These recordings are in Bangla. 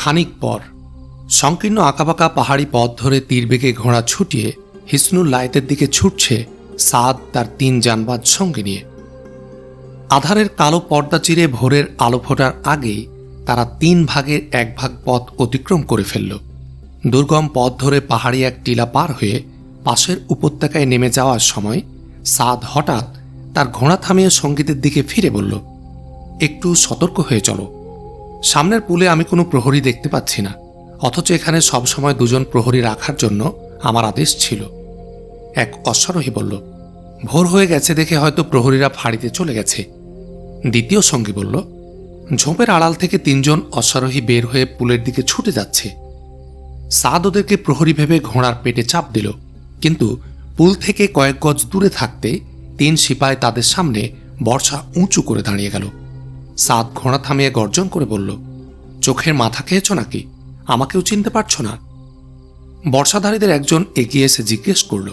খানিক পর সংকীর্ণ আঁকাবাঁকা পাহাড়ি পথ ধরে তীরবেগে ঘোড়া ছুটিয়ে হিসনুল লায়েতের দিকে ছুটছে সাদ তার 3 জানবাজ সঙ্গে নিয়ে। আধারের কালো পর্দা চিরে ভোরের আলো ফোটার আগেই তারা 3 ভাগের 1 ভাগ পথ অতিক্রম করে ফেলল। দুর্গম পথ ধরে পাহাড়ি এক টিলা পার হয়ে পাশের উপত্যকায় নেমে যাওয়ার সময় সাদ হঠাৎ তার ঘোড়া থামিয়ে সঙ্গীদের দিকে ফিরে বলল, একটু সতর্ক হয়ে চলো। সামনের পুলে আমি কোনো প্রহরী দেখতে পাচ্ছি না, অথচ এখানে সবসময় 2 জন প্রহরী রাখার জন্য আমার আদেশ ছিল। এক অশ্বারোহী বলল, ভোর হয়ে গেছে দেখে হয়তো প্রহরীরা ফাঁড়িতে চলে গেছে। দ্বিতীয় সঙ্গী বলল, ঝোপের আড়াল থেকে 3 জন অশ্বারোহী বের হয়ে পুলের দিকে ছুটে যাচ্ছে। সাদ ওদেরকে প্রহরী ভেবে ঘোড়ার পেটে চাপ দিল, কিন্তু পুল থেকে কয়েক গজ দূরে থাকতে 3 সিপাই তাদের সামনে বর্শা উঁচু করে দাঁড়িয়ে গেল। সাদ ঘোড়া থামিয়ে গর্জন করে বলল, চোখের মাথা খেয়েছ নাকি? আমাকেও চিনতে পারছ না? বর্ষাধারীদের একজন এগিয়ে এসে জিজ্ঞেস করল,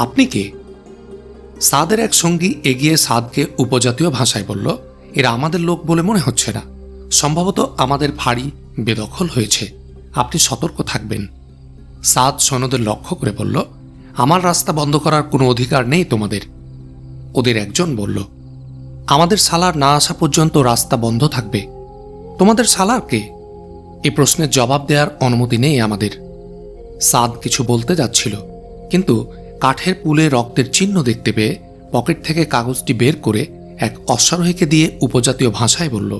আপনি কে? সাদের এক সঙ্গী এগিয়ে সাদকে উপজাতীয় ভাষায় বলল, এরা আমাদের লোক বলে মনে হচ্ছে না, সম্ভবত আমাদের ফাঁড়ি বেদখল হয়েছে, আপনি সতর্ক থাকবেন। সাদ সৈন্যদের লক্ষ্য করে বলল, আমার রাস্তা বন্ধ করার কোনো অধিকার নেই তোমাদের। ওদের একজন বলল, আমাদের সালার না আসা পর্যন্ত রাস্তা বন্ধ থাকবে। তোমাদের সালার কে? এই প্রশ্নের জবাব দেওয়ার অনুমতি নেই আমাদের। সাদ কিছু বলতে যাচ্ছিল, কিন্তু কাঠের পুলে রক্তের চিহ্ন দেখতে পেয়ে পকেট থেকে কাগজটি বের করে এক অশ্বারোহীকে দিয়ে উপজাতীয় ভাষায় বলল,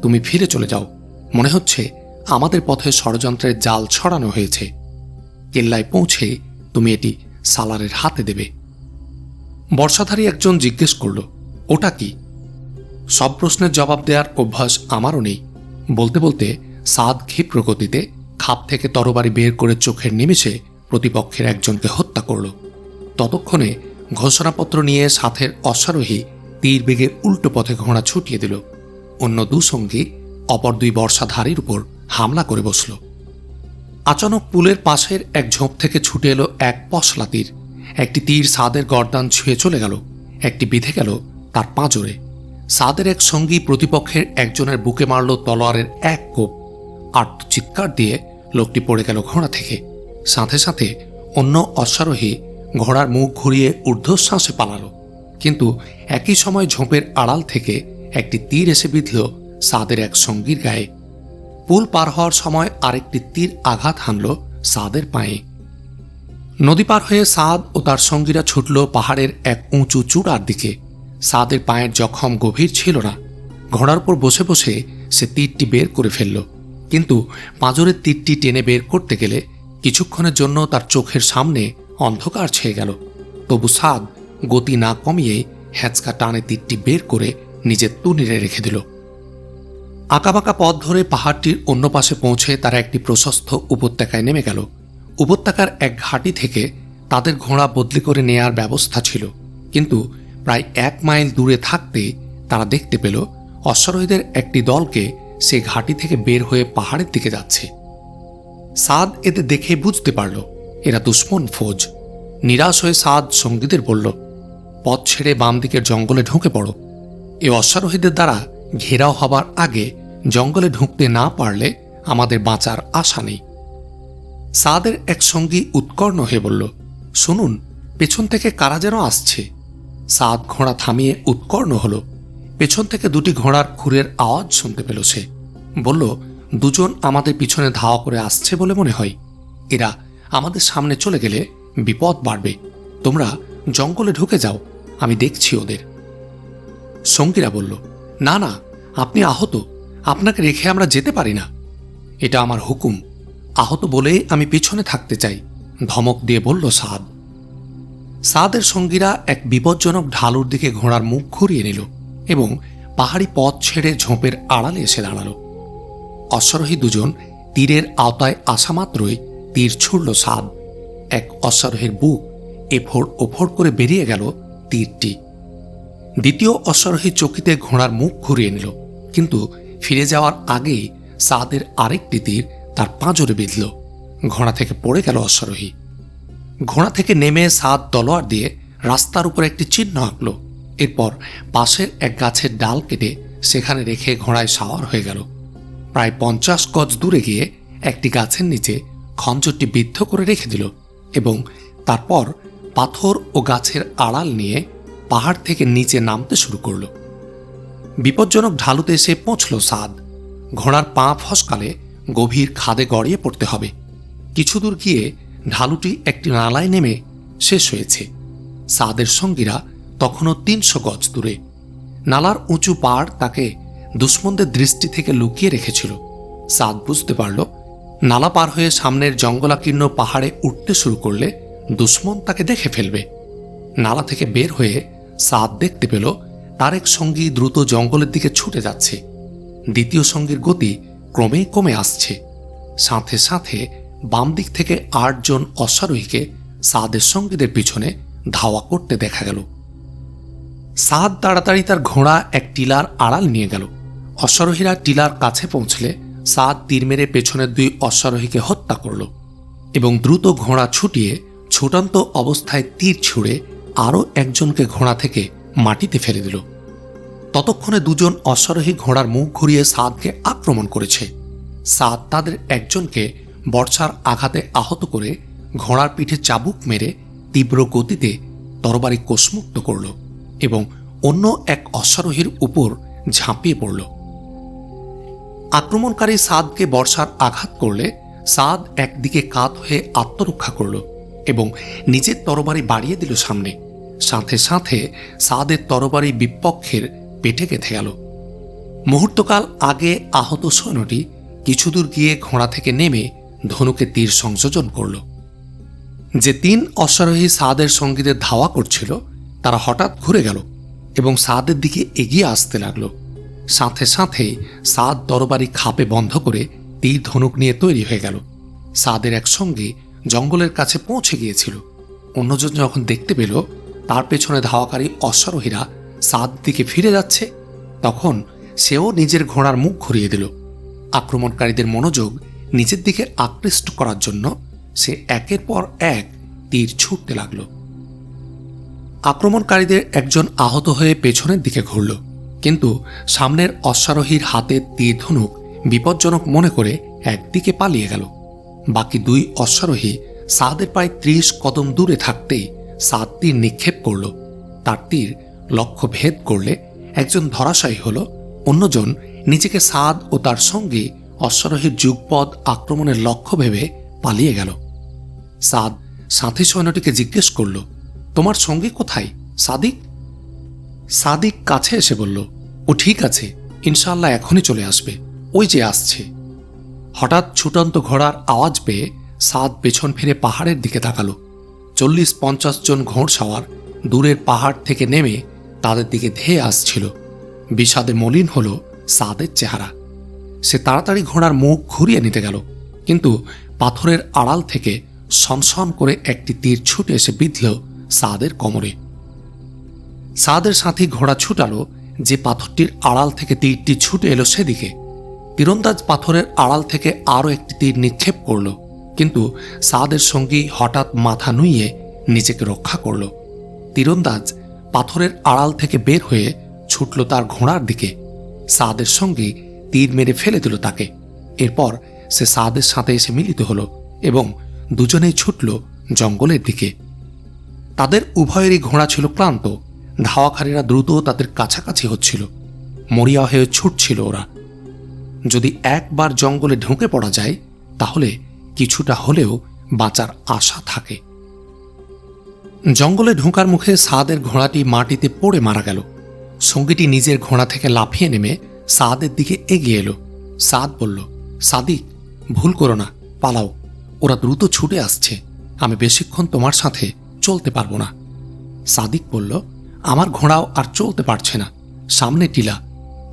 তুমি ফিরে চলে যাও, মনে হচ্ছে আমাদের পথে ষড়যন্ত্রের জাল ছড়ানো হয়েছে। কেল্লায় পৌঁছে তুমি এটি সালারের হাতে দেবে। বর্ষাধারী একজন জিজ্ঞেস করল, ওটা কি? সব প্রশ্নের জবাব দেওয়ার অভ্যাস আমারও নেই। বলতে বলতে সাদ ক্ষিপ্র গতিতে খাপ থেকে তরবারি বের করে চোখের নিমেষে প্রতিপক্ষের একজনকে হত্যা করল। ততক্ষণে ঘোষণাপত্র নিয়ে সাথের অশ্বারোহী তীর বেগে উল্টো পথে ঘোড়া ছুটিয়ে দিল। অন্য 2 সঙ্গী অপর 2 বর্ষাধারীর উপর হামলা করে বসল। আচানক পুলের পাশের এক ঝোপ থেকে ছুটে এলো এক পশলা তীর। একটি তীর সাদের গর্দান ছুঁয়ে চলে গেল, একটি বিঁধে গেল তার পাঁজরে। সাদের এক সঙ্গী প্রতিপক্ষের একজনের বুকে মারল তলোয়ারের এক কোপ। আর্তচিৎকার দিয়ে লোকটি পড়ে গেল ঘোড়া থেকে। সাথে সাথে অন্য অশ্বারোহী ঘোড়ার মুখ ঘুরিয়ে ঊর্ধ্বশ্বাসে পালালো, কিন্তু একই সময় ঝোপের আড়াল থেকে একটি তীর এসে বিঁধল সাদের এক সঙ্গীর গায়ে। পুল পার হওয়ার সময় আরেকটি তীর আঘাত হানল সাদের পায়ে। নদী পার হয়ে সাদ ও তার সঙ্গীরা ছুটল পাহাড়ের এক উঁচু চূড়ার দিকে। সাদের পায়ের জখম গভীর ছিল না। ঘোড়ার উপর বসে বসে সে তীরটি বের করে ফেলল, কিন্তু পাঁজরের তীরটি টেনে বের করতে গেলে কিছুক্ষণের জন্য তার চোখের সামনে অন্ধকার ছেয়ে গেল। তবু সাদ গতি না কমিয়ে হ্যাঁচকা টানে তীরটি বের করে নিজের তুনিরে রেখে দিল। আঁকাবাঁকা পথ ধরে পাহাড়টির অন্য পাশে পৌঁছে তারা একটি প্রশস্ত উপত্যকায় নেমে গেল। উপত্যকার এক ঘাঁটি থেকে তাদের ঘোড়া বদলি করে নেয়ার ব্যবস্থা ছিল, কিন্তু প্রায় 1 মাইল দূরে থাকতে তারা দেখতে পেল অশ্বারোহীদের একটি দলকে সে ঘাঁটি থেকে বের হয়ে পাহাড়ের দিকে যাচ্ছে। সাদ এদের দেখে বুঝতে পারল এরা দুশ্মন ফৌজ। নিরাশ হয়ে সাদ সঙ্গীদের বলল, পথ ছেড়ে বাম দিকের জঙ্গলে ঢুকে পড়ো। এ অশ্বারোহীদের দ্বারা ঘেরাও হবার আগে জঙ্গলে ঢুকতে না পারলে আমাদের বাঁচার আশা নেই। সাদের এক সঙ্গী উৎকর্ণ হয়ে বলল, শুনুন, পেছন থেকে কারা যেন আসছে। সাদ ঘোড়া থামিয়ে উৎকর্ণ হল। পেছন থেকে 2টি ঘোড়ার খুরের আওয়াজ শুনতে পেল সে। বলল, 2 জন আমাদের পিছনে ধাওয়া করে আসছে বলে মনে হয়। এরা আমাদের সামনে চলে গেলে বিপদ বাড়বে। তোমরা জঙ্গলে ঢুকে যাও, আমি দেখছি ওদের। সঙ্গীরা বলল, না না, আপনি আহত, আপনাকে রেখে আমরা যেতে পারি না। এটা আমার হুকুম, আহত বলে আমি পিছনে থাকতে চাই, ধমক দিয়ে বলল সাদ। সাদের সঙ্গীরা এক বিপজ্জনক ঢালুর দিকে ঘোড়ার মুখ ঘুরিয়ে নিল এবং পাহাড়ি পথ ছেড়ে ঝোপের আড়ালে এসে দাঁড়াল। অশ্বারোহী 2 জন তীরের আওতায় আসা মাত্রই তীর ছুড়ল সাদ। এক অশ্বারোহীর বুক এফোড় ওফোড় করে বেরিয়ে গেল তীরটি। দ্বিতীয় অশ্বারোহী চকিতে ঘোড়ার মুখ ঘুরিয়ে নিল, কিন্তু ফিরে যাওয়ার আগেই সাদের আরেকটি তীর তার পাঁজরে বিঁধল। ঘোড়া থেকে পড়ে গেল অশ্বারোহী। ঘোড়া থেকে নেমে সাদ তলোয়ার দিয়ে রাস্তার উপর একটি চিহ্ন আঁকল। এরপর পাশের এক গাছের ডাল কেটে সেখানে রেখে ঘোড়ায় সাওয়ার হয়ে গেল। প্রায় 50 গজ দূরে গিয়ে একটি গাছের নিচে খঞ্জরটি বিদ্ধ করে রেখে দিল এবং তারপর পাথর ও গাছের আড়াল নিয়ে পাহাড় থেকে নিচে নামতে শুরু করল। বিপজ্জনক ঢালুতে এসে পৌঁছল সাদ। ঘোড়ার পা ফসকালে গভীর খাদে গড়িয়ে পড়তে হবে। কিছু দূর গিয়ে ঢালুটি একটি নালায় নেমে শেষ হয়েছে। সাদের সঙ্গীরা তখনও 300 গজ দূরে। নালার উঁচু পাড় তাকে দুশ্মনদের দৃষ্টি থেকে লুকিয়ে রেখেছিল। সাদ বুঝতে পারল, নালা পার হয়ে সামনের জঙ্গলাকীর্ণ পাহাড়ে উঠতে শুরু করলে দুশ্মন তাকে দেখে ফেলবে। নালা থেকে বের হয়ে সাদ দেখতে পেল তার এক সঙ্গী দ্রুত জঙ্গলের দিকে ছুটে যাচ্ছে। দ্বিতীয় সঙ্গীর গতি ক্রমেই কমে আসছে। সাথে সাথে বাম দিক থেকে 8 জন অশ্বারোহীকে সাদের সঙ্গীদের পিছনে ধাওয়া করতে দেখা গেল। সাদ তাড়াতাড়ি তার ঘোড়া এক টিলার আড়াল নিয়ে গেল। অশ্বারোহীরা টিলার কাছে পৌঁছলে সাদ তীর মেরে পেছনের 2 অশ্বারোহীকে হত্যা করল এবং দ্রুত ঘোড়া ছুটিয়ে ছুটন্ত অবস্থায় তীর ছুঁড়ে আরও একজনকে ঘোড়া থেকে মাটিতে ফেলে দিল। ততক্ষণে 2 জন অশ্বারোহী ঘোড়ার মুখ ঘুরিয়ে সাদকে আক্রমণ করেছে। সাদ তাদের একজনকে বর্ষার আঘাতে আহত করে ঘোড়ার পিঠে চাবুক মেরে তীব্র গতিতে তরবারি কোষমুক্ত করল এবং অন্য এক অশ্বারোহীর উপর ঝাঁপিয়ে পড়ল। আক্রমণকারী সাদকে বর্ষার আঘাত করলে সাদ একদিকে কাত হয়ে আত্মরক্ষা করল এবং নিজের তরবারি বাড়িয়ে দিল সামনে। সাথে সাথে সাদের তরবারি বিপক্ষের পেটে গেঁথে গেল। মুহূর্তকাল আগে আহত সৈন্যটি কিছুদূর গিয়ে ঘোড়া থেকে নেমে ধনুকে তীর সংযোজন করল। যে 3 অশ্বারোহী সাদের সঙ্গীদের ধাওয়া করছিল তারা হঠাৎ ঘুরে গেল এবং সাদের দিকে এগিয়ে আসতে লাগল। সাথে সাথে সাদ তরবারি খাপে বন্ধ করে তীর ধনুক নিয়ে তৈরি হয়ে গেল। সাদের এক সঙ্গী জঙ্গলের কাছে পৌঁছে গিয়েছিল। অন্যজন যখন দেখতে পেল তার পেছনে ধাওয়াকারী অশ্বারোহীরা সাদ দিকে ফিরে যাচ্ছে, তখন সেও নিজের ঘোড়ার মুখ ঘুরিয়ে দিল। আক্রমণকারীদের মনোযোগ নিজের দিকে আকৃষ্ট করার জন্য সে একের পর এক তীর ছুটতে লাগল। আক্রমণকারীদের একজন আহত হয়ে পেছনের দিকে ঘুরল, কিন্তু সামনের অশ্বারোহীর হাতে তীর ধনুক বিপজ্জনক মনে করে একদিকে পালিয়ে গেল। বাকি 2 অশ্বারোহী সাদের প্রায় 30 কদম দূরে থাকতেই সাদ তীর নিক্ষেপ করল। তার তীর লক্ষ্য ভেদ করলে একজন ধরাশায়ী হল, অন্যজন নিজেকে সাদ ও তার সঙ্গী অশ্বারোহীর যুগপদ আক্রমণের লক্ষ্য ভেবে পালিয়ে গেল। সাদ সাথী সৈন্যটিকে জিজ্ঞেস করল, তোমার সঙ্গী কোথায় সাদিক? সাদিক কাছে এসে বলল, ও ঠিক আছে, ইনশাআল্লাহ এখনই চলে আসবে, ওই যে আসছে। হঠাৎ ছুটন্ত ঘোড়ার আওয়াজ পেয়ে সাদ পেছন ফিরে পাহাড়ের দিকে তাকালো। 40-50 জন ঘোড়সাওয়ার দূরের পাহাড় থেকে নেমে তাদের দিকে ধেয়ে আসছিল। বিষাদে মলিন হল সাদের চেহারা। সে তাড়াতাড়ি ঘোড়ার মুখ ঘুরিয়ে নিতে গেল, কিন্তু পাথরের আড়াল থেকে সনসন করে একটি তীর ছুটে এসে বিঁধল সাদের কোমরে। সাদের সাথী ঘোড়া ছুটালো যে পাথরটির আড়াল থেকে তীরটি ছুটে এলো সেদিকে। তীরন্দাজ পাথরের আড়াল থেকে আরও একটি তীর নিক্ষেপ করল, কিন্তু সাদের সঙ্গী হঠাৎ মাথা নুইয়ে নিজেকে রক্ষা করল। তীরন্দাজ পাথরের আড়াল থেকে বের হয়ে ছুটল তার ঘোড়ার দিকে। সাদের সঙ্গী তীর মেরে ফেলে দিল তাকে। এরপর সে সাদের সাথে এসে মিলিত হল এবং দুজনেই ছুটল জঙ্গলের দিকে। তাদের উভয়েরই ঘোড়া ছিল ক্লান্ত। ধাওয়াকারীরা দ্রুত তাদের কাছাকাছি হচ্ছিল। মরিয়া হয়ে ছুটছিল ওরা। যদি একবার জঙ্গলে ঢুকে পড়া যায় তাহলে কিছুটা হলেও বাঁচার আশা থাকে। জঙ্গলে ঢোকার মুখে সাদের ঘোড়াটি মাটিতে পড়ে মারা গেল। সঙ্গীটি নিজের ঘোড়া থেকে লাফিয়ে নেমে সাদের দিকে এগিয়ে এলো। সাদ বলল, সাদিক, ভুল করো না, পালাও, ওরা দ্রুত ছুটে আসছে, আমি বেশিক্ষণ তোমার সাথে চলতে পারবো না। সাদিক বলল, আমার ঘোড়াও আর চলতে পারছে না, সামনে টিলা,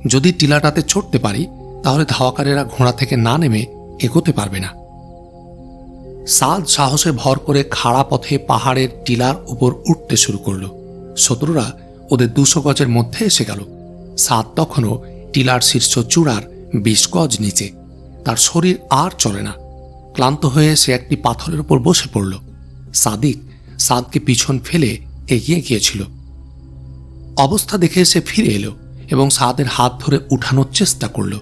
যদি টিলাটাতে চড়তে পারি তাহলে ধাওয়াকারীরা ঘোড়া থেকে না নেমে এগোতে পারবে না। সাদ সাহসে ভর করে খাড়া পথে পাহাড়ের টিলার উপর উঠতে শুরু করল। শত্রুরা ওদের 200 গজের মধ্যে এসে গেল। সাদ তখনও টিলার শীর্ষ চূড়ার 20 গজ নিচে। তার শরীর আর চলে না। ক্লান্ত হয়ে সে একটি পাথরের উপর বসে পড়ল। সাদিক সাদকে পিছন ফেলে এগিয়ে গিয়েছিল। অবস্থা দেখে সে ফিরে এলো এবং সাদের হাত ধরে উঠানোর চেষ্টা করল।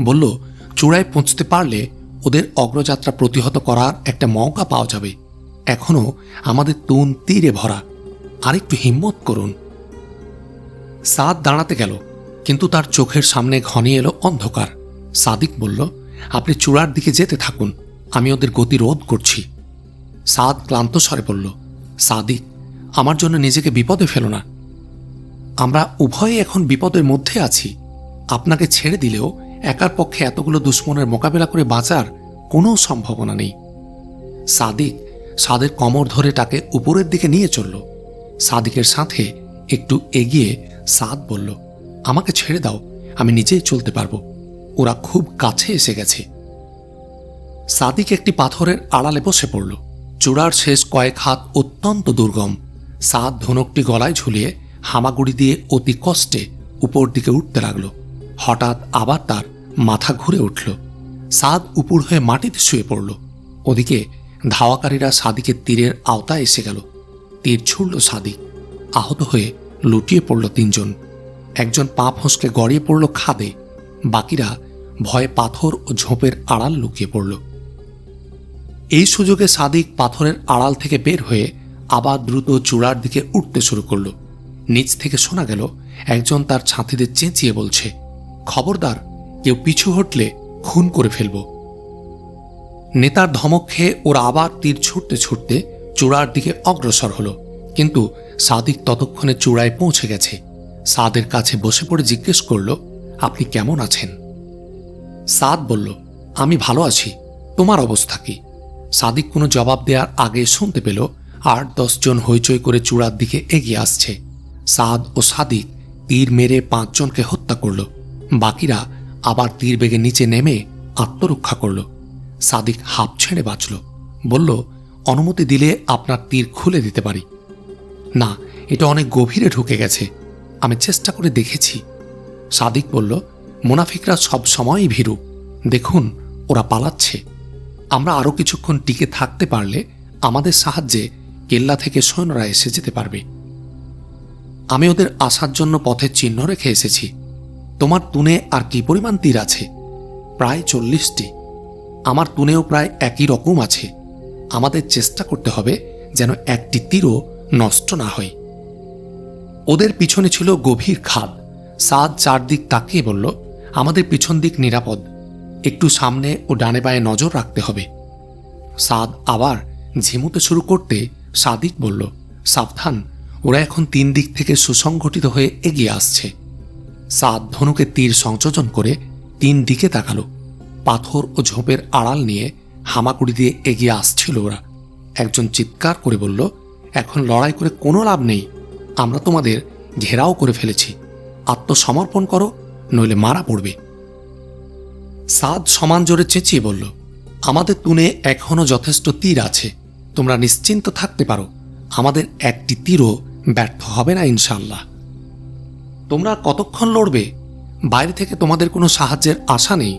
বলল, চূড়ায় পৌঁছতে পারলে ওদের অগ্রযাত্রা প্রতিহত করার একটা মৌকা পাওয়া যাবে। এখনো আমাদের তুন তীরে ভরা, আরেকটু হিম্মত করুন। সাদ দাঁড়াতে গেল, কিন্তু তার চোখের সামনে ঘনিয়ে এলো অন্ধকার। সাদিক বলল, আপনি চূড়ার দিকে যেতে থাকুন, আমি ওদের গতি রোধ করছি। সাদ ক্লান্ত স্বরে বলল, সাদিক, আমার জন্য নিজেকে বিপদে ফেলো না। আমরা উভয়ে এখন বিপদের মধ্যে আছি। আপনাকে ছেড়ে দিলেও একার পক্ষে এতগুলো দুশ্মনের মোকাবেলা করে বাঁচার কোনো সম্ভাবনা নেই। সাদিক সাদের কোমর ধরে তাকে উপরের দিকে নিয়ে চলল। সাদিকের সাথে একটু এগিয়ে সাদ বলল, আমাকে ছেড়ে দাও, আমি নিজেই চলতে পারবো, ওরা খুব কাছে এসে গেছে। সাদিক একটি পাথরের আড়ালে বসে পড়ল। চূড়ার শেষ কয়েক হাত অত্যন্ত দুর্গম। সাদ ধনুকটি গলায় ঝুলিয়ে হামাগুড়ি দিয়ে অতি কষ্টে উপর দিকে উঠতে লাগল। হঠাৎ আবার তার মাথা ঘুরে উঠল। সাদ উপর হয়ে মাটিতে শুয়ে পড়ল। ওদিকে ধাওয়াকারীরা সাদিকের তীরের আওতায় এসে গেল। তীর ছুড়ল সাদিক। আহত হয়ে লুটিয়ে পড়ল তিনজন। একজন পা ফসকে গড়িয়ে পড়ল খাদে, বাকিরা ভয়ে পাথর ও ঝোপের আড়াল লুকিয়ে পড়ল। এই সুযোগে সাদিক পাথরের আড়াল থেকে বের হয়ে আবার দ্রুত চূড়ার দিকে উঠতে শুরু করল। নিচ থেকে শোনা গেল একজন তার ছাত্রীদের চেঁচিয়ে বলছে, খবরদার, কেউ পিছু হটলে খুন করে ফেলব। নেতার ধমক খেয়ে ওরা আবার তীর ছুটতে ছুটতে চূড়ার দিকে অগ্রসর হল। কিন্তু সাদিক ততক্ষণে চূড়ায় পৌঁছে গেছে। সাদের কাছে বসে পড়ে জিজ্ঞেস করল, আপনি কেমন আছেন? সাদ বলল, আমি ভালো আছি, তোমার অবস্থা কি? সাদিক কোনো জবাব দেওয়ার আগে শুনতে পেল ৮-১০ জন হইচই করে চূড়ার দিকে এগিয়ে আসছে। সাদ ও সাদিক তীর মেরে ৫ জনকে হত্যা করল। বাকিরা আবার তীর বেগে নিচে নেমে আত্মরক্ষা করল। সাদিক হাঁপ ছেড়ে বাঁচল। বলল, অনুমতি দিলে আপনার তীর খুলে দিতে পারি। না, এটা অনেক গভীরে ঢুকে গেছে, আমি চেষ্টা করে দেখেছি। সাদিক বলল, মুনাফিকরা সব সময়ই ভীরু, দেখুন ওরা পালাচ্ছে। আমরা আরও কিছুক্ষণ টিকে থাকতে পারলে আমাদের সাহায্যে কেল্লা থেকে সৈন্যরা এসে যেতে পারবে। আমি ওদের আসার জন্য পথের চিহ্ন রেখে এসেছি। তোমার তুনে আর কি পরিমাণ তীর আছে? প্রায় 40টি। আমার তুনেও প্রায় একই রকম আছে। আমাদের চেষ্টা করতে হবে যেন একটি তীরও নষ্ট না হয়। ওদের পিছনে ছিল গভীর খাদ। সাদ চারদিক তাকিয়ে বলল, আমাদের পিছন দিক নিরাপদ, একটু সামনে ও ডানে বায়ে নজর রাখতে হবে। সাদ আবার ঝিমুতে শুরু করতে সাদিক বলল, সাবধান, ওরা এখন 3 দিক থেকে সুসংগঠিত হয়ে এগিয়ে আসছে। সাদ ধনুকে তীর সংযোজন করে 3 দিকে তাকালো। পাথর ও ঝোপের আড়াল নিয়ে হামাগুড়ি দিয়ে এগিয়ে আসছিল ওরা। একজন চিৎকার করে বলল, এখন লড়াই করে কোনো লাভ নেই, আমরা তোমাদের ঘেরাও করে ফেলেছি, আত্মসমর্পণ করো, নইলে মারা পড়বে। সাদ সমান জোরে চেঁচিয়ে বলল, আমাদের তুনে এখনো যথেষ্ট তীর আছে, তোমরা নিশ্চিন্ত থাকতে পারো, আমাদের একটি তীরও ব্যর্থ হবে না ইনশাল্লাহ। তোমরা কতক্ষণ লড়বে? বাইরে থেকে তোমাদের কোনো সাহায্যের আশা নেই।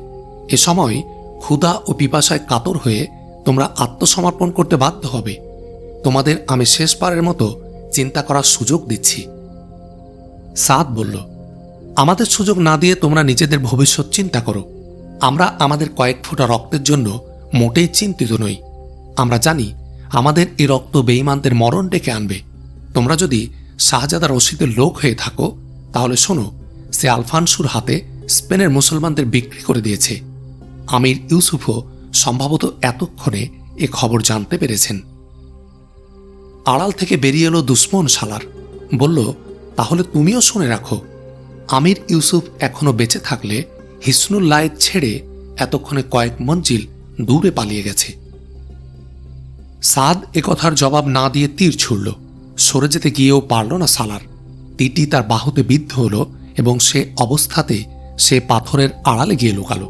এ সময় ক্ষুধা ও পিপাসায় কাতর হয়ে তোমরা আত্মসমর্পণ করতে বাধ্য হবে। তোমাদের আমি শেষবারের মতো চিন্তা করার সুযোগ দিচ্ছি। সাদ বলল, আমাদের সুযোগ না দিয়ে তোমরা নিজেদের ভবিষ্যৎ চিন্তা করো। আমরা আমাদের কয়েক ফোঁটা রক্তের জন্য মোটেই চিন্তিত নই। আমরা জানি আমাদের এই রক্ত বেঈমানদের মরণ ডেকে আনবে। তোমরা যদি শাহজাদা রশিদের লোক হয়ে থাকো তাহলে শোনো, সে আলফানসুর হাতে স্পেনের মুসলমানদের বিক্রি করে দিয়েছে। আমির ইউসুফও সম্ভবত এতক্ষণে এ খবর জানতে পেরেছেন। আড়াল থেকে বেরিয়ে এলো দুশ্মন সালার। বলল, তাহলে তুমিও শুনে রাখো, আমির ইউসুফ এখনো বেঁচে থাকলে হিসনুল্লাহ ছেড়ে এতক্ষণে কয়েক মঞ্জিল দূরে পালিয়ে গেছে। সাদ একথার জবাব না দিয়ে তীর ছুড়ল। সরে যেতে গিয়েও পারল না সালার। তীরটি তার বাহুতে বিদ্ধ হল এবং সে অবস্থাতে সে পাথরের আড়ালে গিয়ে লুকাল।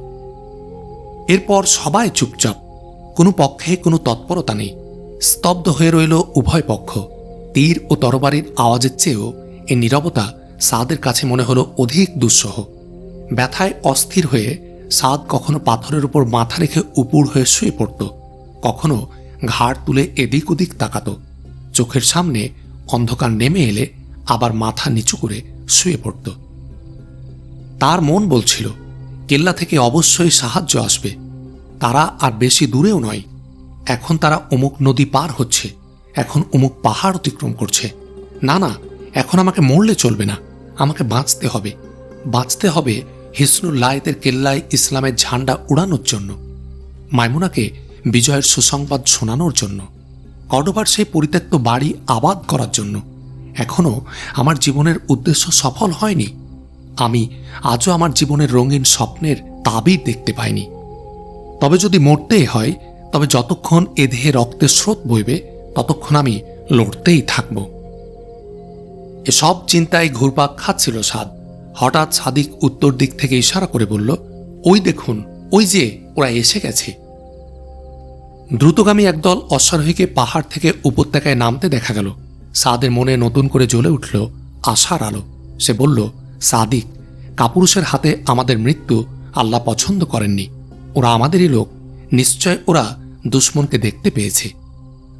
এরপর সবাই চুপচাপ, কোনো পক্ষে কোনো তৎপরতা নেই। স্তব্ধ হয়ে রইল উভয় পক্ষ। তীর ও তরবারির আওয়াজের চেয়েও এ নীরবতা সাদের কাছে মনে হলো অধিক দুঃসহ। ব্যথায় অস্থির হয়ে সাদ কখনো পাথরের উপর মাথা রেখে উপুড় হয়ে শুয়ে পড়ত, কখনো ঘাড় তুলে এদিক ওদিক তাকাত। চোখের সামনে অন্ধকার নেমে এলে আবার মাথা নিচু করে শুয়ে পড়ত। তার মন বলছিল, কেল্লা থেকে অবশ্যই সাহায্য আসবে। তারা আর বেশি দূরেও নয়। এখন তারা অমুক নদী পার হচ্ছে, এখন অমুক পাহাড় অতিক্রম করছে। না না, এখন আমাকে মরলে চলবে না, আমাকে বাঁচতে হবে, বাঁচতে হবে হিসনুল লায়েতের কেল্লায় ইসলামের ঝান্ডা উড়ানোর জন্য, মাইমুনাকে বিজয়ের সুসংবাদ শোনানোর জন্য, কর্ডোবার সেই পরিত্যক্ত বাড়ি আবাদ করার জন্য। এখনও আমার জীবনের উদ্দেশ্য সফল হয়নি। আমি আজও আমার জীবনের রঙিন স্বপ্নের তাবির দেখতে পাইনি। তবে যদি মরতেই হয়, তবে যতক্ষণ এ দেহে রক্তের স্রোত বইবে ততক্ষণ আমি লড়তেই থাকব। এসব চিন্তায় ঘুরপাক খাচ্ছিল সাদ। হঠাৎ সাদিক উত্তর দিক থেকে ইশারা করে বলল, ওই দেখুন, ওই যে ওরা এসে গেছে। দ্রুতগামী একদল অশ্বারোহীকে পাহাড় থেকে উপত্যকায় নামতে দেখা গেল। সাদের মনে নতুন করে জ্বলে উঠল আশার আলো। সে বলল, সাদিক, কাপুরুষের হাতে আমাদের মৃত্যু আল্লাহ পছন্দ করেননি। ওরা আমাদেরই লোক, নিশ্চয় ওরা দুশ্মনকে দেখতে পেয়েছে।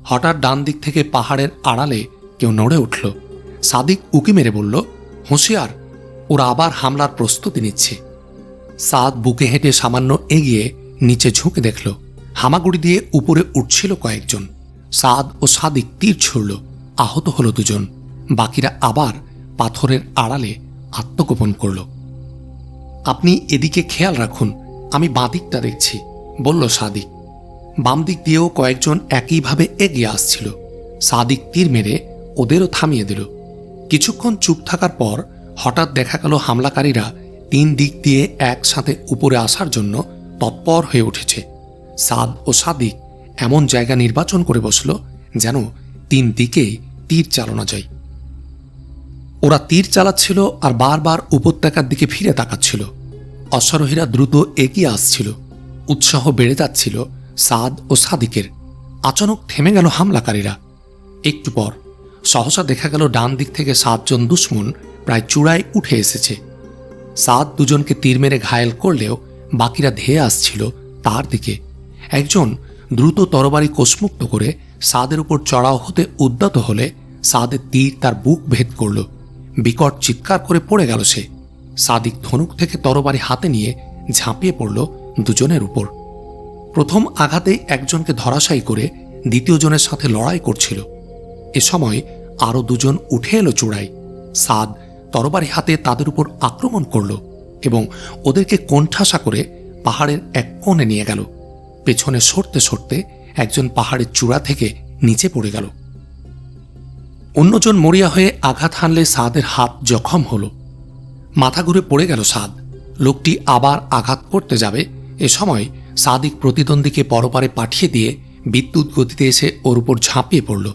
হঠাৎ ডান দিক থেকে পাহাড়ের আড়ালে কেউ নড়ে উঠল। সাদিক উকি মেরে বলল, হুঁশিয়ার, ওরা আবার হামলার প্রস্তুতি নিচ্ছে। সাদ বুকে হেঁটে সামান্য এগিয়ে নিচে ঝুঁকে দেখল, হামাগুড়ি দিয়ে উপরে উঠছিল কয়েকজন। সাদ ও সাদিক তীর ছুড়ল, আহত হল দুজন। বাকিরা আবার পাথরের আড়ালে আত্মগোপন করল। আপনি এদিকে খেয়াল রাখুন, আমি বাঁদিকটা দেখছি, বলল সাদিক। বাম দিক দিয়েও কয়েকজন একইভাবে এগিয়ে আসছিল। সাদিক তীর মেরে ওদেরও থামিয়ে দিল। কিছুক্ষণ চুপ থাকার পর হঠাৎ দেখা গেল হামলাকারীরা 3 দিক দিয়ে একসাথে উপরে আসার জন্য তৎপর হয়ে উঠেছে। সাদ ও সাদিক এমন জায়গা নির্বাচন করে বসল যেন 3 দিকেই তীর চালানো যায়। ওরা তীর চালাচ্ছিল আর বারবার উপত্যকার দিকে ফিরে তাকাচ্ছিল। অশ্বারোহীরা দ্রুত এগিয়ে আসছিল। উৎসাহ বেড়ে যাচ্ছিল সাদ ও সাদিকের। আচানক থেমে গেল হামলাকারীরা। একটু পর সহসা দেখা গেল ডান দিক থেকে 7 জন দুশ্মন প্রায় চূড়ায় উঠে এসেছে। সাদ দুজনকে তীর মেরে ঘায়েল করলেও বাকিরা ধেয়ে আসছিল তার দিকে। একজন দ্রুত তরবারি কোষমুক্ত করে সাদের উপর চড়াও হতে উদ্যত হলে সাদের তীর তার বুক ভেদ করল। বিকট চিৎকার করে পড়ে গেল সে। সাদিক ধনুক থেকে তরবারি হাতে নিয়ে ঝাঁপিয়ে পড়ল দুজনের উপর। প্রথম আঘাতে একজনকে ধরাশায়ী করে দ্বিতীয় জনের সাথে লড়াই করছিল। এ সময় আরও 2 জন উঠে এলো চূড়ায়। সাদ তরবারি হাতে তাদের উপর আক্রমণ করল এবং ওদেরকে কোণঠাসা করে পাহাড়ের এক কোণে নিয়ে গেল। পেছনে সরতে সরতে একজন পাহাড়ের চূড়া থেকে নিচে পড়ে গেল। অন্যজন মরিয়া হয়ে আঘাত হানলে সাদের হাত জখম হল। মাথা ঘুরে পড়ে গেল সাদ। লোকটি আবার আঘাত করতে যাবে, এ সময় সাদিক প্রতিদ্বন্দ্বীকে পরপারে পাঠিয়ে দিয়ে বিদ্যুৎ গতিতে এসে ওর উপর ঝাঁপিয়ে পড়ল।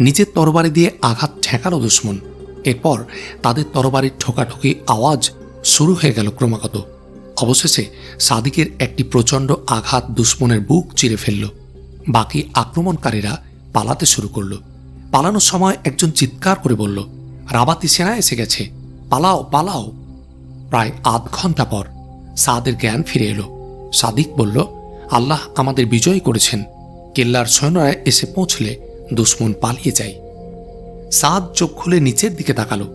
নিজের তরবারি দিয়ে আঘাত ঠেকালো দুশ্মন। এরপর তাদের তরবারির ঠোকাঠুকি আওয়াজ শুরু হয়ে গেল ক্রমাগত। অবশেষে সাদিকের একটি প্রচণ্ড আঘাত দুশ্মনের বুক চিরে ফেলল। বাকি আক্রমণকারীরা পালাতে শুরু করল। পালানোর সময় একজন চিৎকার করে বলল, রাবাতি সেনা এসে গেছে, পালাও পালাও। প্রায় আধ ঘন্টা পর সাদের জ্ঞান ফিরে এলো। সাদিক বলল, আল্লাহ আমাদের বিজয় করেছেন। কেল্লার সৈন্যরা এসে পৌঁছলে দুশ্মন পালিয়ে যায়। সাদ চোখ খুলে নিচের দিকে তাকালো।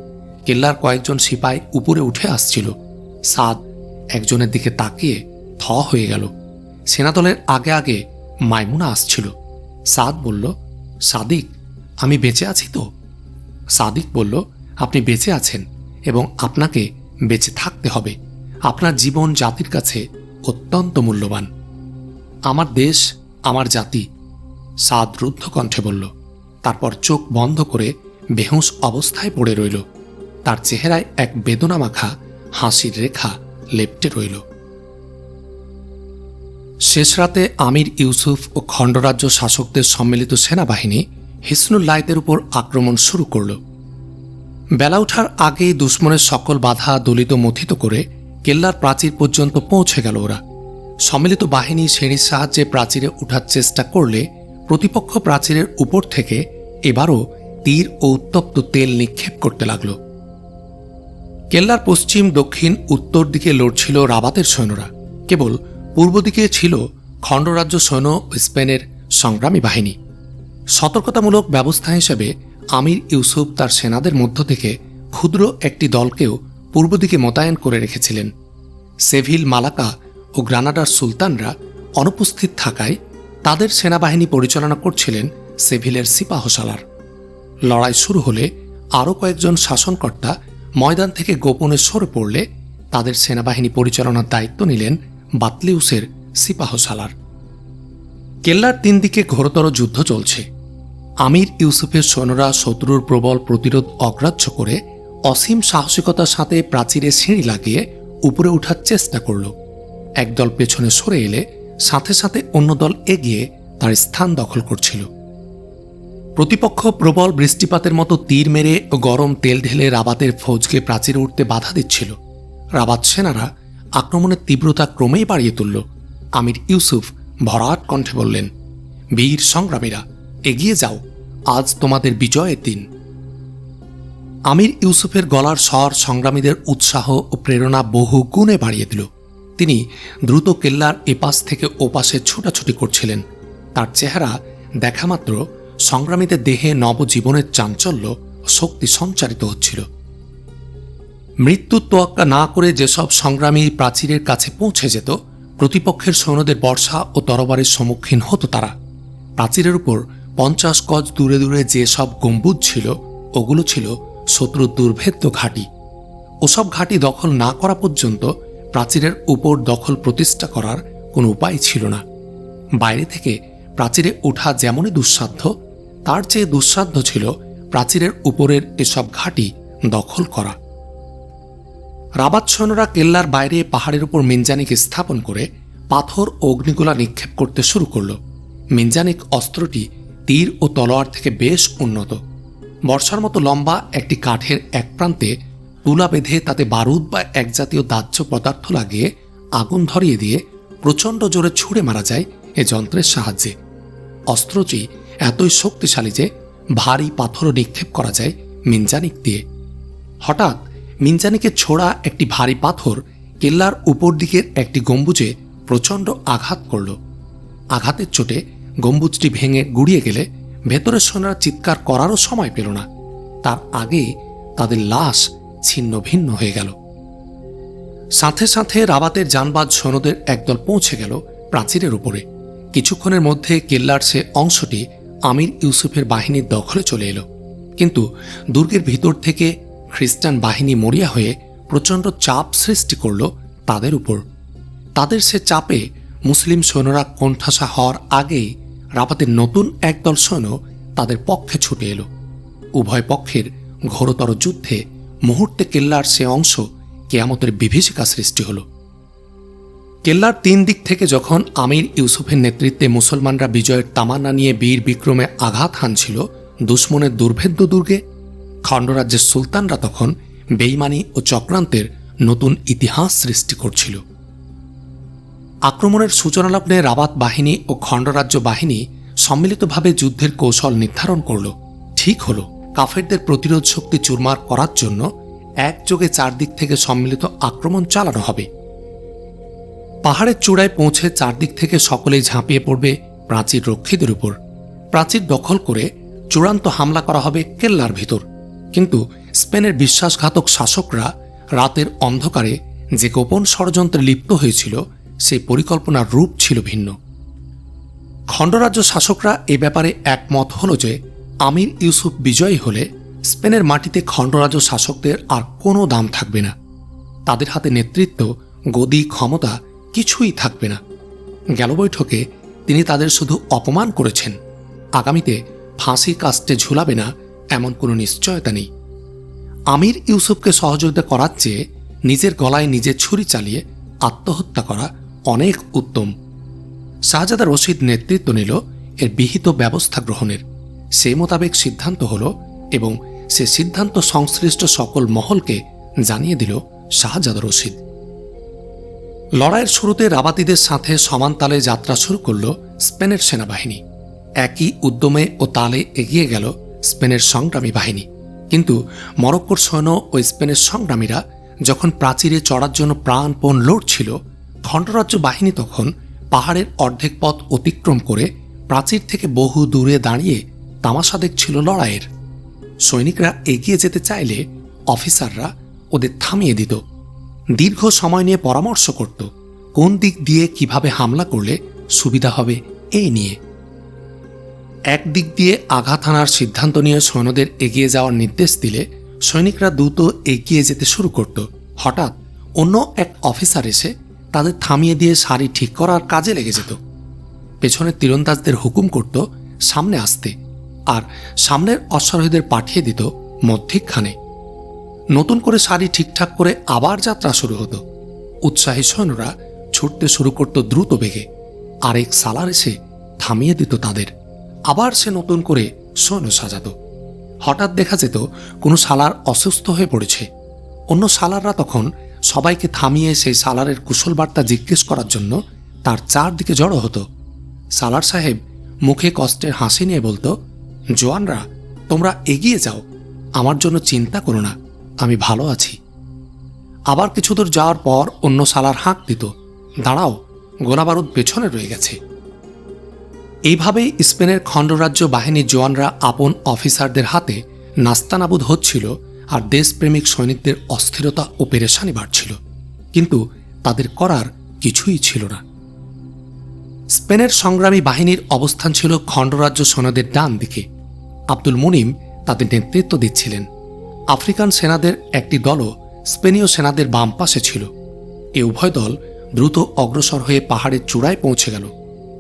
কেল্লার কয়েকজন সিপাই উপরে উঠে আসছিল। সাদ একজনের দিকে তাকিয়ে থ হয়ে গেল। সেনাদলের আগে আগে মাইমুনা আসছিল। সাদ বলল, সাদিক, আমি বেঁচে আছি তো? সাদিক বলল, আপনি বেঁচে আছেন এবং আপনাকে বেঁচে থাকতে হবে। আপনার জীবন জাতির কাছে অত্যন্ত মূল্যবান। আমার দেশ, আমার জাতি, সাদ রুদ্ধ কণ্ঠে বলল। তারপর চোখ বন্ধ করে বেহুঁশ অবস্থায় পড়ে রইল। তার চেহারায় এক বেদনা মাখা হাসির রেখা লেপ্টে রইল। শেষ রাতে আমির ইউসুফ ও খণ্ডরাজ্য শাসকদের সম্মিলিত সেনাবাহিনী হিসনুল লায়েতের উপর আক্রমণ শুরু করল। বেলা ওঠার আগেই দুশ্মনের সকল বাধা দলিত মথিত করে কেল্লার প্রাচীর পর্যন্ত পৌঁছে গেল ওরা। সম্মিলিত বাহিনী সিঁড়ির সাহায্যে প্রাচীরে উঠার চেষ্টা করলে প্রতিপক্ষ প্রাচীরের উপর থেকে এবারও তীর ও উত্তপ্ত তেল নিক্ষেপ করতে লাগল। কেল্লার পশ্চিম, দক্ষিণ, উত্তর দিকে লড়ছিল রাবাতের সৈন্যরা। কেবল পূর্ব দিকে ছিল খণ্ডরাজ্য সৈন্য স্পেনের সংগ্রামী বাহিনী। সতর্কতামূলক ব্যবস্থা হিসেবে আমির ইউসুফ তার সেনাদের মধ্য থেকে ক্ষুদ্র একটি দলকেও পূর্ব দিকে মোতায়েন করে রেখেছিলেন। সেভিল, মালাকা ও গ্রানাডার সুলতানরা অনুপস্থিত থাকায় তাদের সেনাবাহিনী পরিচালনা করছিলেন সেভিলের সিপাহসালার। লড়াই শুরু হলে আরও কয়েকজন শাসনকর্তা ময়দান থেকে গোপনে সরে পড়লে তাদের সেনাবাহিনী পরিচালনার দায়িত্ব নিলেন বাতলিউসের সিপাহসালার। কেল্লার 3 দিকে ঘোরতর যুদ্ধ চলছে। আমির ইউসুফের সৈন্যরা শত্রুর প্রবল প্রতিরোধ অগ্রাহ্য করে অসীম সাহসিকতার সাথে প্রাচীরে সিঁড়ি লাগিয়ে উপরে ওঠার চেষ্টা করল। একদল পেছনে সরে এলে সাথে সাথে অন্য দল এগিয়ে তার স্থান দখল করছিল। প্রতিপক্ষ প্রবল বৃষ্টিপাতের মতো তীর মেরে ও গরম তেল ঢেলে রাবাতের ফৌজকে প্রাচীরে উঠতে বাধা দিচ্ছিল। রাবাত সেনারা আক্রমণের তীব্রতা ক্রমেই বাড়িয়ে তুলল। আমির ইউসুফ ভরাট কণ্ঠে বললেন, বীর সংগ্রামীরা, এগিয়ে যাও, আজ তোমাদের বিজয়ের দিন। আমির ইউসুফের গলার স্বর সংগ্রামীদের উৎসাহ ও প্রেরণা বহু গুণে বাড়িয়ে দিল। তিনি দ্রুত কেল্লার এপাশ থেকে ওপাশে ছুটাছুটি করছিলেন। তার চেহারা দেখামাত্র সংগ্রামীদের দেহে নবজীবনের চাঞ্চল্য ও শক্তি সঞ্চারিত হচ্ছিল। মৃত্যুর তোয়াক্কা না করে যেসব সংগ্রামী প্রাচীরের কাছে পৌঁছে যেত, প্রতিপক্ষের সৈন্যদের বর্ষা ও তরবারের সম্মুখীন হতো তারা। প্রাচীরের উপর 50 গজ দূরে দূরে যে সব গম্বুজ ছিল, ওগুলো ছিল শত্রুর দুর্ভেদ্য ঘাঁটি। ওসব ঘাঁটি দখল না করা পর্যন্ত প্রাচীরের উপর দখল প্রতিষ্ঠা করার কোনো উপায় ছিল না। বাইরে থেকে প্রাচীরে ওঠা যেমনই দুঃসাধ্য, তার চেয়ে দুঃসাধ্য ছিল প্রাচীরের উপরের এসব ঘাঁটি দখল করা। রাবাত সৈন্যরা কেল্লার বাইরে পাহাড়ের উপর মিনজানিক স্থাপন করে পাথর ও অগ্নিগোলা নিক্ষেপ করতে শুরু করল। মিনজানিক অস্ত্রটি তীর ও তলোয়ার থেকে বেশ উন্নত। বর্ষার মতো লম্বা একটি কাঠের এক প্রান্তে তুলা বেঁধে তাতে বারুদ বা এক জাতীয় দাহ্য পদার্থ লাগিয়ে আগুন ধরিয়ে দিয়ে প্রচণ্ড জোরে ছুঁড়ে মারা যায় এ যন্ত্রের সাহায্যে। অস্ত্রটি এতই শক্তিশালী যে ভারী পাথরও নিক্ষেপ করা যায় মিনজানিক দিয়ে। হঠাৎ মিনজানিকে ছোড়া একটি ভারী পাথর কেল্লার উপর দিকের একটি গম্বুজে প্রচণ্ড আঘাত করল। আঘাতের চোটে গম্বুজটি ভেঙে গুড়িয়ে গেলে ভেতরের সৈন্যরা চিৎকার করারও সময় পেল না। তার আগে তাদের লাশ ছিন্ন ভিন্ন হয়ে গেল। সাথে সাথে রাবাতের যানবাজ সৈন্যদের একদল পৌঁছে গেল প্রাচীরের উপরে। কিছুক্ষণের মধ্যে কেল্লার সে অংশটি আমির ইউসুফের বাহিনীর দখলে চলে এলো। কিন্তু দুর্গের ভিতর থেকে খ্রিস্টান বাহিনী মরিয়া হয়ে প্রচণ্ড চাপ সৃষ্টি করল তাদের উপর। তাদের সে চাপে মুসলিম সৈন্যরা কোণঠাসা হওয়ার আগেই রাবাতের নতুন একদল সৈন্য তাদের পক্ষে ছুটে এলো। উভয় পক্ষের ঘোরতর যুদ্ধে মুহূর্তে কেল্লার সে অংশ কেয়ামতের বিভীষিকা সৃষ্টি হল। কেল্লার 3 দিক থেকে যখন আমির ইউসুফের নেতৃত্বে মুসলমানরা বিজয়ের তামান্না নিয়ে বীর বিক্রমে আঘাত হানছিল দুশ্মনের দুর্ভেদ্য দুর্গে, খণ্ডরাজ্যের সুলতানরা তখন বেইমানি ও চক্রান্তের নতুন ইতিহাস সৃষ্টি করছিল। আক্রমণের সূচনালগ্নে রাবাত বাহিনী ও খণ্ডরাজ্য বাহিনী সম্মিলিতভাবে যুদ্ধের কৌশল নির্ধারণ করল। ঠিক হল, কাফেরদের প্রতিরোধ শক্তি চুরমার করার জন্য একযোগে 4 দিক থেকে সম্মিলিত আক্রমণ চালানো হবে। পাহাড়ের চূড়ায় পৌঁছে 4 দিক থেকে সকলেই ঝাঁপিয়ে পড়বে প্রাচীর রক্ষীদের উপর। প্রাচীর দখল করে চূড়ান্ত হামলা করা হবে কেল্লার ভিতর। কিন্তু স্পেনের বিশ্বাসঘাতক শাসকরা রাতের অন্ধকারে যে গোপন ষড়যন্ত্রে লিপ্ত হয়েছিল, সেই পরিকল্পনার রূপ ছিল ভিন্ন। খণ্ডরাজ্য শাসকরা এ ব্যাপারে একমত হল যে আমির ইউসুফ বিজয়ী হলে স্পেনের মাটিতে খণ্ডরাজ্য শাসকদের আর কোনো দাম থাকবে না। তাদের হাতে নেতৃত্ব, গদি, ক্ষমতা কিছুই থাকবে না। গেল বৈঠকে তিনি তাদের শুধু অপমান করেছেন, আগামীতে ফাঁসি কাস্টে ঝুলাবে না এমন কোনো নিশ্চয়তা নেই। আমির ইউসুফকে সহযোগিতা করার চেয়ে নিজের গলায় নিজে ছুরি চালিয়ে আত্মহত্যা করা অনেক উত্তম। শাহজাদা রশিদ নেতৃত্ব নিল এর বিহিত ব্যবস্থা গ্রহণের। সেই মোতাবেক সিদ্ধান্ত হল এবং সে সিদ্ধান্ত সংশ্লিষ্ট সকল মহলকে জানিয়ে দিল শাহজাদা রশিদ। লড়াইয়ের শুরুতে রাবাতিদের সাথে সমান তালে যাত্রা শুরু করল স্পেনের সেনাবাহিনী। একই উদ্যমে ও তালে এগিয়ে গেল স্পেনের সংগ্রামী বাহিনী। কিন্তু মরক্কোর সৈন্য ও স্পেনের সংগ্রামীরা যখন প্রাচীরে চড়ার জন্য প্রাণপণ লড়ছিল, খণ্ডরাজ্য বাহিনী তখন পাহাড়ের অর্ধেক পথ অতিক্রম করে প্রাচীর থেকে বহু দূরে দাঁড়িয়ে তামাশা দেখছিল লড়াইয়ের। সৈনিকরা এগিয়ে যেতে চাইলে অফিসাররা ওদের থামিয়ে দিত। দীর্ঘ সময় নিয়ে পরামর্শ করত কোন দিক দিয়ে কিভাবে হামলা করলে সুবিধা হবে এই নিয়ে। একদিক দিয়ে আঘাত হানার সিদ্ধান্ত নিয়ে সৈন্যদের এগিয়ে যাওয়ার নির্দেশ দিলে সৈনিকরা দ্রুত এগিয়ে যেতে শুরু করত। হঠাৎ অন্য এক অফিসার এসে তাদের থামিয়ে দিয়ে সারি ঠিক করার কাজে লেগে যেত। পেছনের তীরন্দাজদের হুকুম করত সামনে আসতে, আর সামনের অশ্বারোহীদের পাঠিয়ে দিত মধ্যিখানে। নতুন করে সারি ঠিকঠাক করে আবার যাত্রা শুরু হতো। উৎসাহী সৈন্যরা ছুটতে শুরু করত দ্রুত বেগে, আর এক সালার এসে থামিয়ে দিত তাদের। আবার সে নতুন করে সৈন্য সাজাত। হঠাৎ দেখা যেত কোনো সালার অসুস্থ হয়ে পড়েছে। অন্য সালাররা তখন সবাইকে থামিয়ে সেই সালারের কুশল বার্তা জিজ্ঞেস করার জন্য তার চারদিকে জড়ো হতো। সালার সাহেব মুখে কষ্টের হাসি নিয়ে বলতো, জওয়ানরা, তোমরা এগিয়ে যাও, আমার জন্য চিন্তা করো না, আমি ভালো আছি। আবার কিছু দূর যাওয়ার পর অন্য সালার হাঁক দিত, দাঁড়াও, গোলাবারুদ পেছনে রয়ে গেছে। এইভাবেই স্পেনের খণ্ডরাজ্য বাহিনীর জওয়ানরা আপন অফিসারদের হাতে নাস্তানাবুদ হচ্ছিল, আর দেশপ্রেমিক সৈনিকদের অস্থিরতা ও পেরেশানি বাড়ছিল। কিন্তু তাদের করার কিছুই ছিল না। স্পেনের সংগ্রামী বাহিনীর অবস্থান ছিল খণ্ডরাজ্য সৈন্যদের ডান দিকে। আব্দুল মুনিম তাদের নেতৃত্ব দিচ্ছিলেন। আফ্রিকান সেনাদের একটি দলও স্পেনীয় সেনাদের বাম পাশে ছিল। এ উভয় দল দ্রুত অগ্রসর হয়ে পাহাড়ের চূড়ায় পৌঁছে গেল।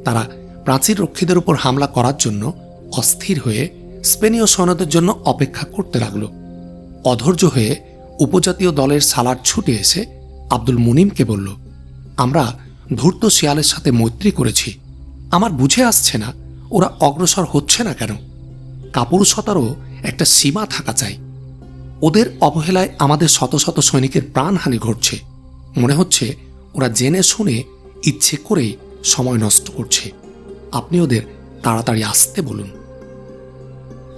তারা প্রাচীর রক্ষীদের উপর হামলা করার জন্য অস্থির হয়ে স্পেনীয় সৈন্যদের জন্য অপেক্ষা করতে লাগল। অধৈর্য হয়ে উপজাতীয় দলের সালার ছুটে এসে আব্দুল মুনিমকে বলল, আমরা ধূর্ত শিয়ালের সাথে মৈত্রী করেছি, আমার বুঝে আসছে না ওরা অগ্রসর হচ্ছে না কেন। কাপুরুষতারও একটা সীমা থাকা চাই। ওদের অবহেলায় আমাদের শত শত সৈনিকের প্রাণহানি ঘটছে। মনে হচ্ছে ওরা জেনে শুনে ইচ্ছে করে সময় নষ্ট করছে। আপনি ওদের তাড়াতাড়ি আসতে বলুন।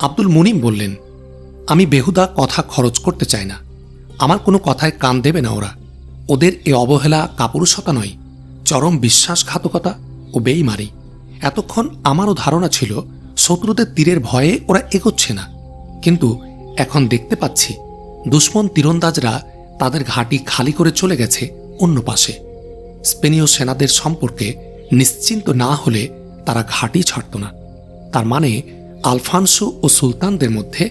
আব্দুল মুনিম বললেন, আমি বেহুদা কথা খরচ করতে চাই না, আমার কোনো কথায় কান দেবে না ওরা। ওদের এ অবহেলা কাপুরুষতা নয়, চরম বিশ্বাসঘাতকতা ও বেইমানি। এতক্ষণ আমারও ধারণা ছিল শত্রুদের তীরের ভয়ে ওরা এগোচ্ছে না, কিন্তু এখন দেখতে পাচ্ছি দুশ্মন তীরন্দাজরা তাদের ঘাঁটি খালি করে চলে গেছে অন্য পাশে। স্পেনীয় সেনাদের সম্পর্কে নিশ্চিন্ত না হলে তারা ঘাঁটি ছাড়ত না। তার মানে আলফানসো ও সুলতানদের মধ্যে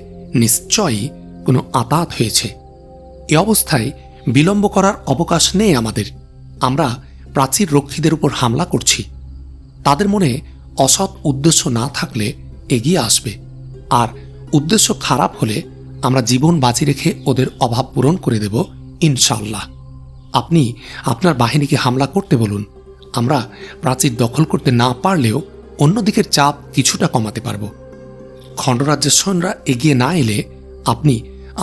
নিশ্চয়ই কোনো আতাত হয়েছে। এ অবস্থায় বিলম্ব করার অবকাশ নেই আমাদের। আমরা প্রাচীর রক্ষীদের উপর হামলা করছি। তাদের মনে অসৎ উদ্দেশ্য না থাকলে এগিয়ে আসবে, আর উদ্দেশ্য খারাপ হলে আমরা জীবন বাজি রেখে ওদের অভাব পূরণ করে দেব ইনশাল্লাহ। আপনি আপনার বাহিনীকে হামলা করতে বলুন। আমরা প্রাচীর দখল করতে না পারলেও অন্যদিকের চাপ কিছুটা কমাতে পারব। খণ্ডরাজ্যের সৈন্যরা এগিয়ে না এলে আপনি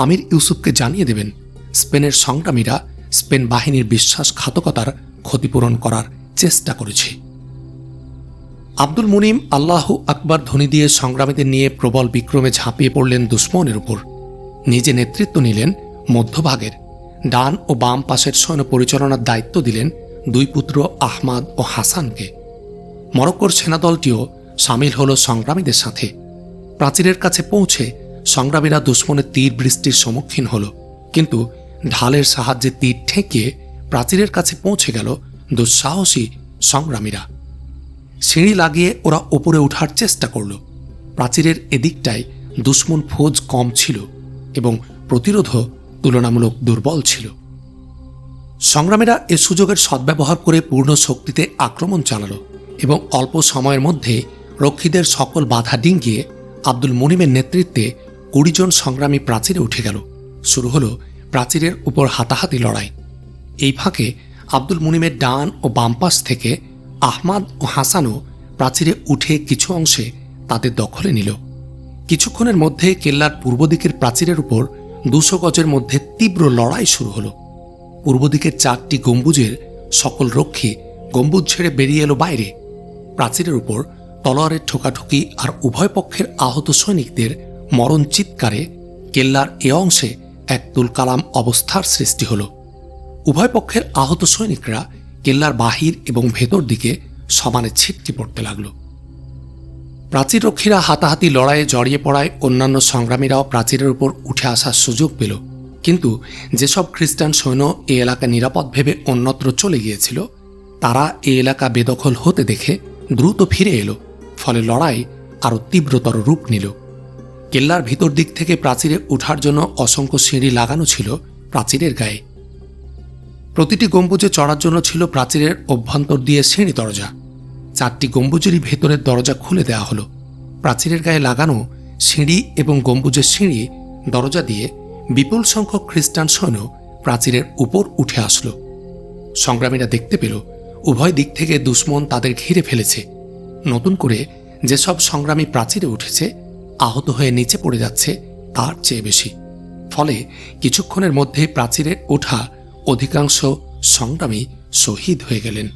আমির ইউসুফকে জানিয়ে দেবেন স্পেনের সংগ্রামীরা স্পেন বাহিনীর বিশ্বাসঘাতকতার ক্ষতিপূরণ করার চেষ্টা করেছে। আব্দুল মুনিম আল্লাহু আকবার ধ্বনি দিয়ে সংগ্রামীদের নিয়ে প্রবল বিক্রমে ঝাঁপিয়ে পড়লেন দুশ্মনের উপর। নিজে নেতৃত্ব নিলেন মধ্যভাগের। ডান ও বাম পাশের সৈন্য পরিচালনার দায়িত্ব দিলেন দুই পুত্র আহমাদ ও হাসানকে। মরক্কোর সেনাদলটিও সামিল হল সংগ্রামীদের সাথে। প্রাচীরের কাছে পৌঁছে সংগ্রামীরা দুশ্মনের তীর বৃষ্টির সম্মুখীন হল, কিন্তু ঢালের সাহায্যে তীর ঠেকিয়ে প্রাচীরের কাছে পৌঁছে গেল দুঃসাহসী সংগ্রামীরা। সিঁড়ি লাগিয়ে ওরা ওপরে ওঠার চেষ্টা করল। প্রাচীরের এদিকটায় দুশ্মন ফৌজ কম ছিল এবং প্রতিরোধও তুলনামূলক দুর্বল ছিল। সংগ্রামীরা এ সুযোগের সদ্ব্যবহার করে পূর্ণ শক্তিতে আক্রমণ চালাল এবং অল্প সময়ের মধ্যে রক্ষীদের সকল বাধা ডিঙ্গিয়ে আব্দুল মুনিমের নেতৃত্বে 20 জন সংগ্রামী প্রাচীরে উঠে গেল। শুরু হলো প্রাচীরের উপর হাতাহাতি লড়াই। এই ফাঁকে আব্দুল মুনিমের ডান ও বাম পাশ থেকে আহমাদ ও হাসানও প্রাচীরে উঠে কিছু অংশে তাদের দখলে নিল। কিছুক্ষণের মধ্যে কেল্লার পূর্ব দিকের প্রাচীরের উপর 200 গজের মধ্যে তীব্র লড়াই শুরু হলো। পূর্ব দিকের 4টি গম্বুজের সকল রক্ষী গম্বুজ ছেড়ে বেরিয়ে এলো বাইরে। প্রাচীরের উপর তলোয়ারের ঠোকাঠুকি আর উভয় পক্ষের আহত সৈনিকদের মরণ চিৎকারে কেল্লার এ অংশে এক তুলকালাম অবস্থার সৃষ্টি হল। উভয় পক্ষের আহত সৈনিকরা কেল্লার বাহির এবং ভেতর দিকে সমানে ছিটকে পড়তে লাগল। প্রাচীররক্ষীরা হাতাহাতি লড়াইয়ে জড়িয়ে পড়ায় অন্যান্য সংগ্রামীরাও প্রাচীরের উপর উঠে আসার সুযোগ পেল, কিন্তু যেসব খ্রিস্টান সৈন্য এ এলাকা নিরাপদ ভেবে অন্যত্র চলে গিয়েছিল তারা এই এলাকা বেদখল হতে দেখে দ্রুত ফিরে এলো, ফলে লড়াই আরও তীব্রতর রূপ নিল। কেল্লার ভিতর দিক থেকে প্রাচীরে ওঠার জন্য অসংখ্য সিঁড়ি লাগানো ছিল প্রাচীরের গায়ে। প্রতিটি গম্বুজে চড়ার জন্য ছিল প্রাচীরের অভ্যন্তর দিয়ে সিঁড়ি দরজা। 4টি গম্বুজেরই ভেতরের দরজা খুলে দেওয়া হলো। প্রাচীরের গায়ে লাগানো সিঁড়ি এবং গম্বুজের সিঁড়ি দরজা দিয়ে বিপুল সংখ্যক খ্রিস্টান সৈন্য প্রাচীরের উপর উঠে আসলো। সংগ্রামীরা দেখতে পেল উভয় দিক থেকে দুশমন তাদের ঘিরে ফেলেছে। নতুন করে যেসব সংগ্রামী প্রাচীরে উঠেছে, আহত হয়ে নিচে পড়ে যাচ্ছে তার চেয়ে বেশি। ফলে কিছুক্ষণের মধ্যে প্রাচীরে ওঠা অধিকাংশ সংগ্রামী শহীদ হয়ে গেলেন।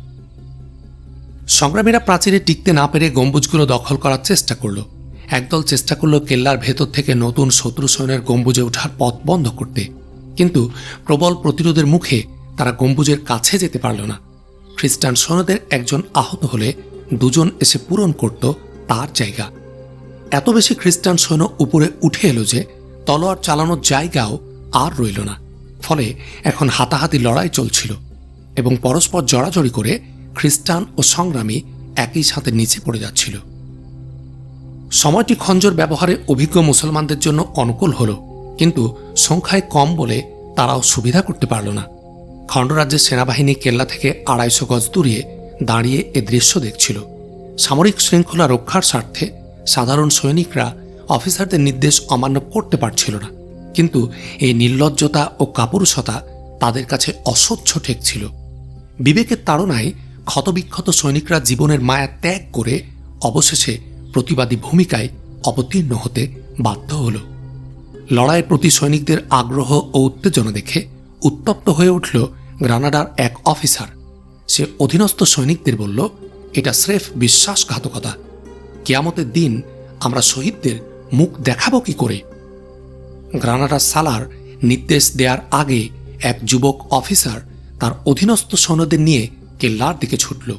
সংগ্রামীরা প্রাচীরে টিকতে না পেরে গম্বুজগুলো দখল করার চেষ্টা করল। একদল চেষ্টা করল কেল্লার ভেতর থেকে নতুন শত্রু সৈন্যের গম্বুজে ওঠার পথ বন্ধ করতে, কিন্তু প্রবল প্রতিরোধের মুখে তারা গম্বুজের কাছে যেতে পারল না। খ্রিস্টান সৈন্যদের একজন আহত হলে দুজন এসে পূরণ করত তার জায়গা। এত বেশি খ্রিস্টান সৈন্য উপরে উঠে এলো যে তলোয়ার চালানোর জায়গাও আর রইল না। ফলে এখন হাতাহাতি লড়াই চলছিল এবং পরস্পর জড়াজড়ি করে খ্রিস্টান ও সংগ্রামী একই সাথে নিচে পড়ে যাচ্ছিল। সময়টি খঞ্জর ব্যবহারে অভিজ্ঞ মুসলমানদের জন্য অনুকূল হল, কিন্তু সংখ্যায় কম বলে তারাও সুবিধা করতে পারল না। খণ্ডরাজ্যের সেনাবাহিনী কেল্লা থেকে 250 গজ দূরে দাঁড়িয়ে এ দৃশ্য দেখছিল। সামরিক শৃঙ্খলা রক্ষার স্বার্থে সাধারণ সৈনিকরা অফিসারদের নির্দেশ অমান্য করতে পারছিল না, কিন্তু এই নির্লজ্জতা ও কাপুরুষতা তাদের কাছে অসহ্য ঠেকছিল। বিবেকের তাড়নায় ক্ষতবিক্ষত সৈনিকরা জীবনের মায়া ত্যাগ করে অবশেষে প্রতিবাদী ভূমিকায় অবতীর্ণ হতে বাধ্য হল। লড়াইয়ের প্রতি সৈনিকদের আগ্রহ ও উত্তেজনা দেখে উত্তপ্ত হয়ে উঠল গ্রানাডার এক অফিসার। সে অধীনস্থ সৈনিকদের বলল, এটা স্রেফ বিশ্বাসঘাতকতা। কিয়ামতের দিন আমরা শহীদদের মুখ দেখাবো কি করে? গ্রানাডার সালার নির্দেশ দেওয়ার আগে এক যুবক অফিসার তার অধীনস্থ সৈন্যদের নিয়ে কেল্লার দিকে ছুটল।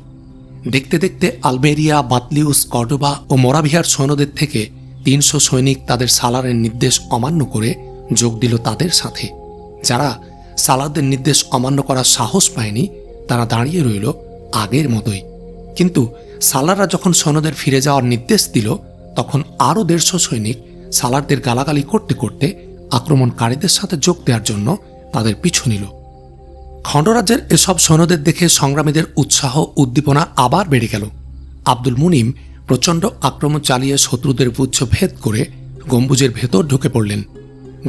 দেখতে দেখতে আলবেরিয়া, বাতলিউস, কর্ডোবা ও মোরাভিয়ার সৈন্যদের থেকে 300 সৈনিক তাদের সালারের নির্দেশ অমান্য করে যোগ দিল তাদের সাথে। যারা সালারদের নির্দেশ অমান্য করার সাহস পায়নি তারা দাঁড়িয়ে রইল আগের মতোই। কিন্তু সালাররা যখন সৈন্যদের ফিরে যাওয়ার নির্দেশ দিল, তখন আরও 150 সৈনিক সালারদের গালাগালি করতে করতে আক্রমণকারীদের সাথে যোগ দেওয়ার জন্য তাদের পিছু নিল। খণ্ডরাজ্যের এসব সৈন্যদের দেখে সংগ্রামীদের উৎসাহ উদ্দীপনা আবার বেড়ে গেল। আব্দুল মুনিম প্রচণ্ড আক্রমণ চালিয়ে শত্রুদের গুচ্ছ ভেদ করে গম্বুজের ভেতর ঢুকে পড়লেন।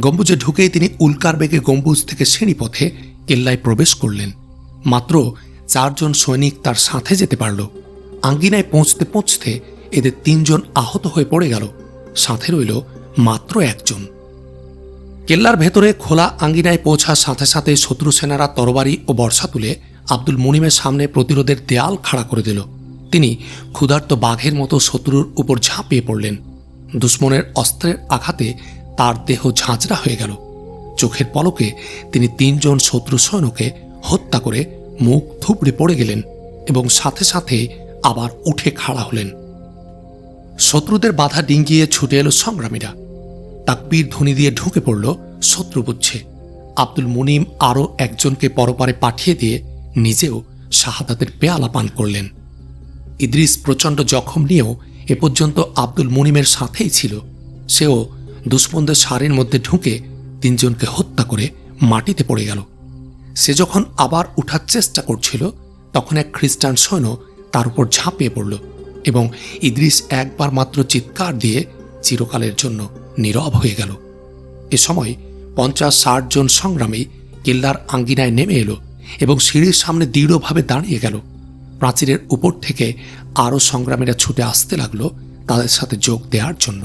গম্বুজে ঢুকেই তিনি উল্কার বেগে গম্বুজ থেকে সিঁড়িপথে কেল্লায় প্রবেশ করলেন। মাত্র 4 জন সৈনিক তার সাথে যেতে পারল। আঙ্গিনায় পৌঁছতে পৌঁছতে এদের 3 জন আহত হয়ে পড়ে গেল, সাথে রইল মাত্র 1 জন। কেল্লার ভেতরে খোলা আঙ্গিনায় পৌঁছার সাথে সাথে শত্রু সেনারা তরবারি ও বর্ষা তুলে আব্দুল মুনিমের সামনে প্রতিরোধের দেয়াল খাড়া করে দিল। তিনি ক্ষুধার্ত বাঘের মতো শত্রুর উপর ঝাঁপিয়ে পড়লেন। দুশমনের অস্ত্রের আঘাতে তার দেহ ঝাঁঝরা হয়ে গেল। চোখের পলকে তিনি 3 জন শত্রু সৈন্যকে হত্যা করে মুখ থুবড়ে পড়ে গেলেন এবং সাথে সাথে আবার উঠে খাড়া হলেন। শত্রুদের বাধা ডিঙ্গিয়ে ছুটে এলো সংগ্রামীরা। তাকবীর ধ্বনি দিয়ে ঢুকে পড়ল শত্রু বুঝছে। আব্দুল মুনিম আরও একজনকে পরপারে পাঠিয়ে দিয়ে নিজেও শাহাদাতের পেয়ালা পান করলেন। ইদ্রিস প্রচণ্ড জখম নিয়েও এ পর্যন্ত আব্দুল মুনিমের সাথেই ছিল। সেও দুশমনদের সারির মধ্যে ঢুকে 3 জনকে হত্যা করে মাটিতে পড়ে গেল। সে যখন আবার উঠার চেষ্টা করছিল, তখন এক খ্রিস্টান সৈন্য তার উপর ঝাঁপিয়ে পড়ল এবং ইদ্রিস একবার মাত্র চিৎকার দিয়ে চিরকালের জন্য নীরব হয়ে গেল। এ সময় 50-60 জন সংগ্রামী কেল্লার আঙ্গিনায় নেমে এলো এবং সিঁড়ির সামনে দৃঢ়ভাবে দাঁড়িয়ে গেল। প্রাচীরের উপর থেকে আরও সংগ্রামীরা ছুটে আসতে লাগলো তাদের সাথে যোগ দেওয়ার জন্য।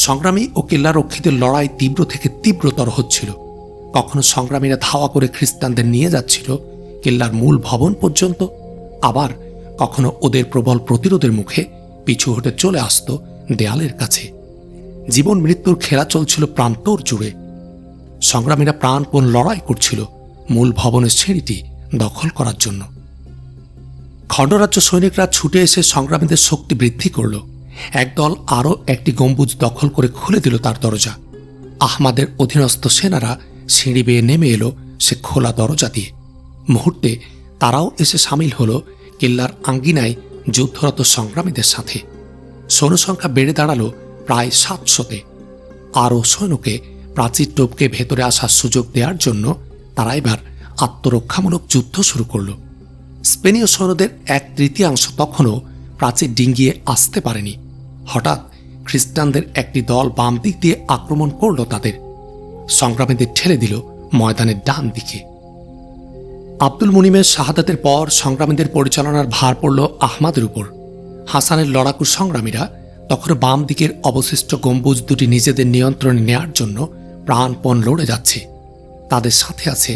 সংগ্রামী ও কেল্লারক্ষীদের লড়াই তীব্র থেকে তীব্রতর হচ্ছিল। কখনো সংগ্রামীরা ধাওয়া করে খ্রিস্টানদের নিয়ে যাচ্ছিল কেল্লার মূল ভবন পর্যন্ত, আবার কখনো ওদের প্রবল প্রতিরোধের মুখে পিছু হটে চলে আসত দেয়ালের কাছে। জীবন মৃত্যুর খেলা চলছিল প্রান্তর জুড়ে। সংগ্রামীরা প্রাণপণ লড়াই করছিল মূল ভবনের সিঁড়িটি দখল করার জন্য। খণ্ডরাজ্য সৈনিকরা ছুটে এসে সংগ্রামীদের শক্তি বৃদ্ধি করল। একদল আরও একটি গম্বুজ দখল করে খুলে দিল তার দরজা। আহমাদের অধীনস্থ সেনারা সিঁড়ি বেয়ে নেমে এলো সে খোলা দরজা দিয়ে। মুহূর্তে তারাও এসে সামিল হলো কেল্লার আঙ্গিনায় যুদ্ধরত সংগ্রামীদের সাথে। সৈন্যসংখ্যা বেড়ে দাঁড়ালো প্রায় 700-তে। আরও সৈন্যকে প্রাচীর টপকে ভেতরে আসার সুযোগ দেওয়ার জন্য তারা এবার আত্মরক্ষামূলক যুদ্ধ শুরু করল। স্পেনীয় সৈন্যদের 1/3 তখনও প্রাচীর ডিঙ্গিয়ে আসতে পারেনি। হঠাৎ খ্রিস্টানদের একটি দল বাম দিক দিয়ে আক্রমণ করল তাদের। সংগ্রামীদের ঠেলে দিল ময়দানের ডান দিকে। আব্দুল মুনিমের শাহাদাতের পর সংগ্রামীদের পরিচালনার ভার পড়ল আহমাদের উপর। হাসানের লড়াকু সংগ্রামীরা তখন বাম দিকের অবশিষ্ট গম্বুজ দুটি নিজেদের নিয়ন্ত্রণে নেয়ার জন্য প্রাণপণ লড়ে যাচ্ছে। তাদের সাথে আছে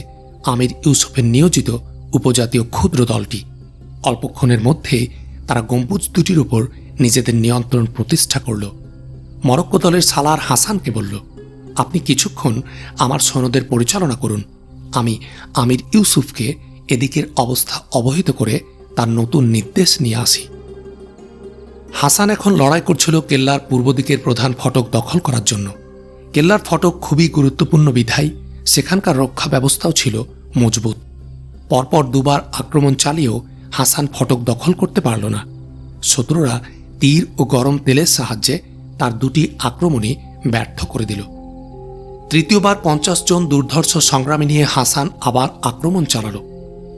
আমির ইউসুফের নিয়োজিত উপজাতীয় ক্ষুদ্র দলটি। অল্পক্ষণের মধ্যে তারা গম্বুজ দুটির উপর নিজেদের নিয়ন্ত্রণ প্রতিষ্ঠা করল। মরক্কো দলের সালার হাসানকে বলল, আপনি কিছুক্ষণ আমার সৈন্যদের পরিচালনা করুন, আমি আমির ইউসুফকে এদিকের অবস্থা অবহিত করে তার নতুন নির্দেশ নিয়ে আসি। হাসান এখন লড়াই করছিল কেল্লার পূর্ব দিকের প্রধান ফটক দখল করার জন্য। কেল্লার ফটক খুবই গুরুত্বপূর্ণ বিধায় সেখানকার রক্ষা ব্যবস্থাও ছিল মজবুত। পরপর 2বার আক্রমণ চালিয়েও হাসান ফটক দখল করতে পারল না। শত্রুরা তীর ও গরম তেলের সাহায্যে তার 2টি আক্রমণই ব্যর্থ করে দিল। তৃতীয়বার 50 জন দুর্ধর্ষ সংগ্রামী নিয়ে হাসান আবার আক্রমণ চালাল।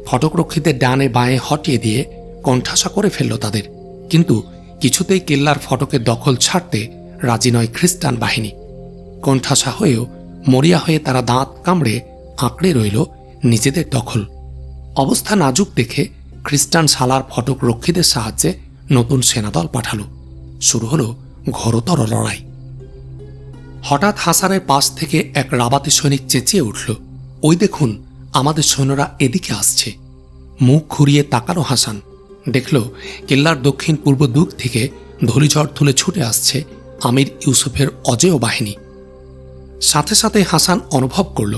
ফটকরক্ষীদের ডানে বাঁয়ে হটিয়ে দিয়ে কণ্ঠাসা করে ফেলল তাদের। কিন্তু কিছুতেই কেল্লার ফটকের দখল ছাড়তে রাজি নয় খ্রিস্টান বাহিনী। কণ্ঠাসা হয়েও মরিয়া হয়ে তারা দাঁত কামড়ে আঁকড়ে রইল নিজেদের দখল। অবস্থা নাজুক দেখে খ্রিস্টান সালার ফটক রক্ষীদের সাহায্যে নতুন সেনাদল পাঠালো। শুরু হলো ঘোরতর লড়াই। হঠাৎ হাসানের পাশ থেকে এক রাবাতি সৈনিক চেঁচিয়ে উঠল, ওই দেখুন, আমাদের সৈন্যরা এদিকে আসছে। মুখ ঘুরিয়ে তাকালো হাসান, দেখল কেল্লার দক্ষিণ পূর্ব দিক থেকে ধূলিঝড় তুলে ছুটে আসছে আমির ইউসুফের অজেয় বাহিনী। সাথে সাথে হাসান অনুভব করল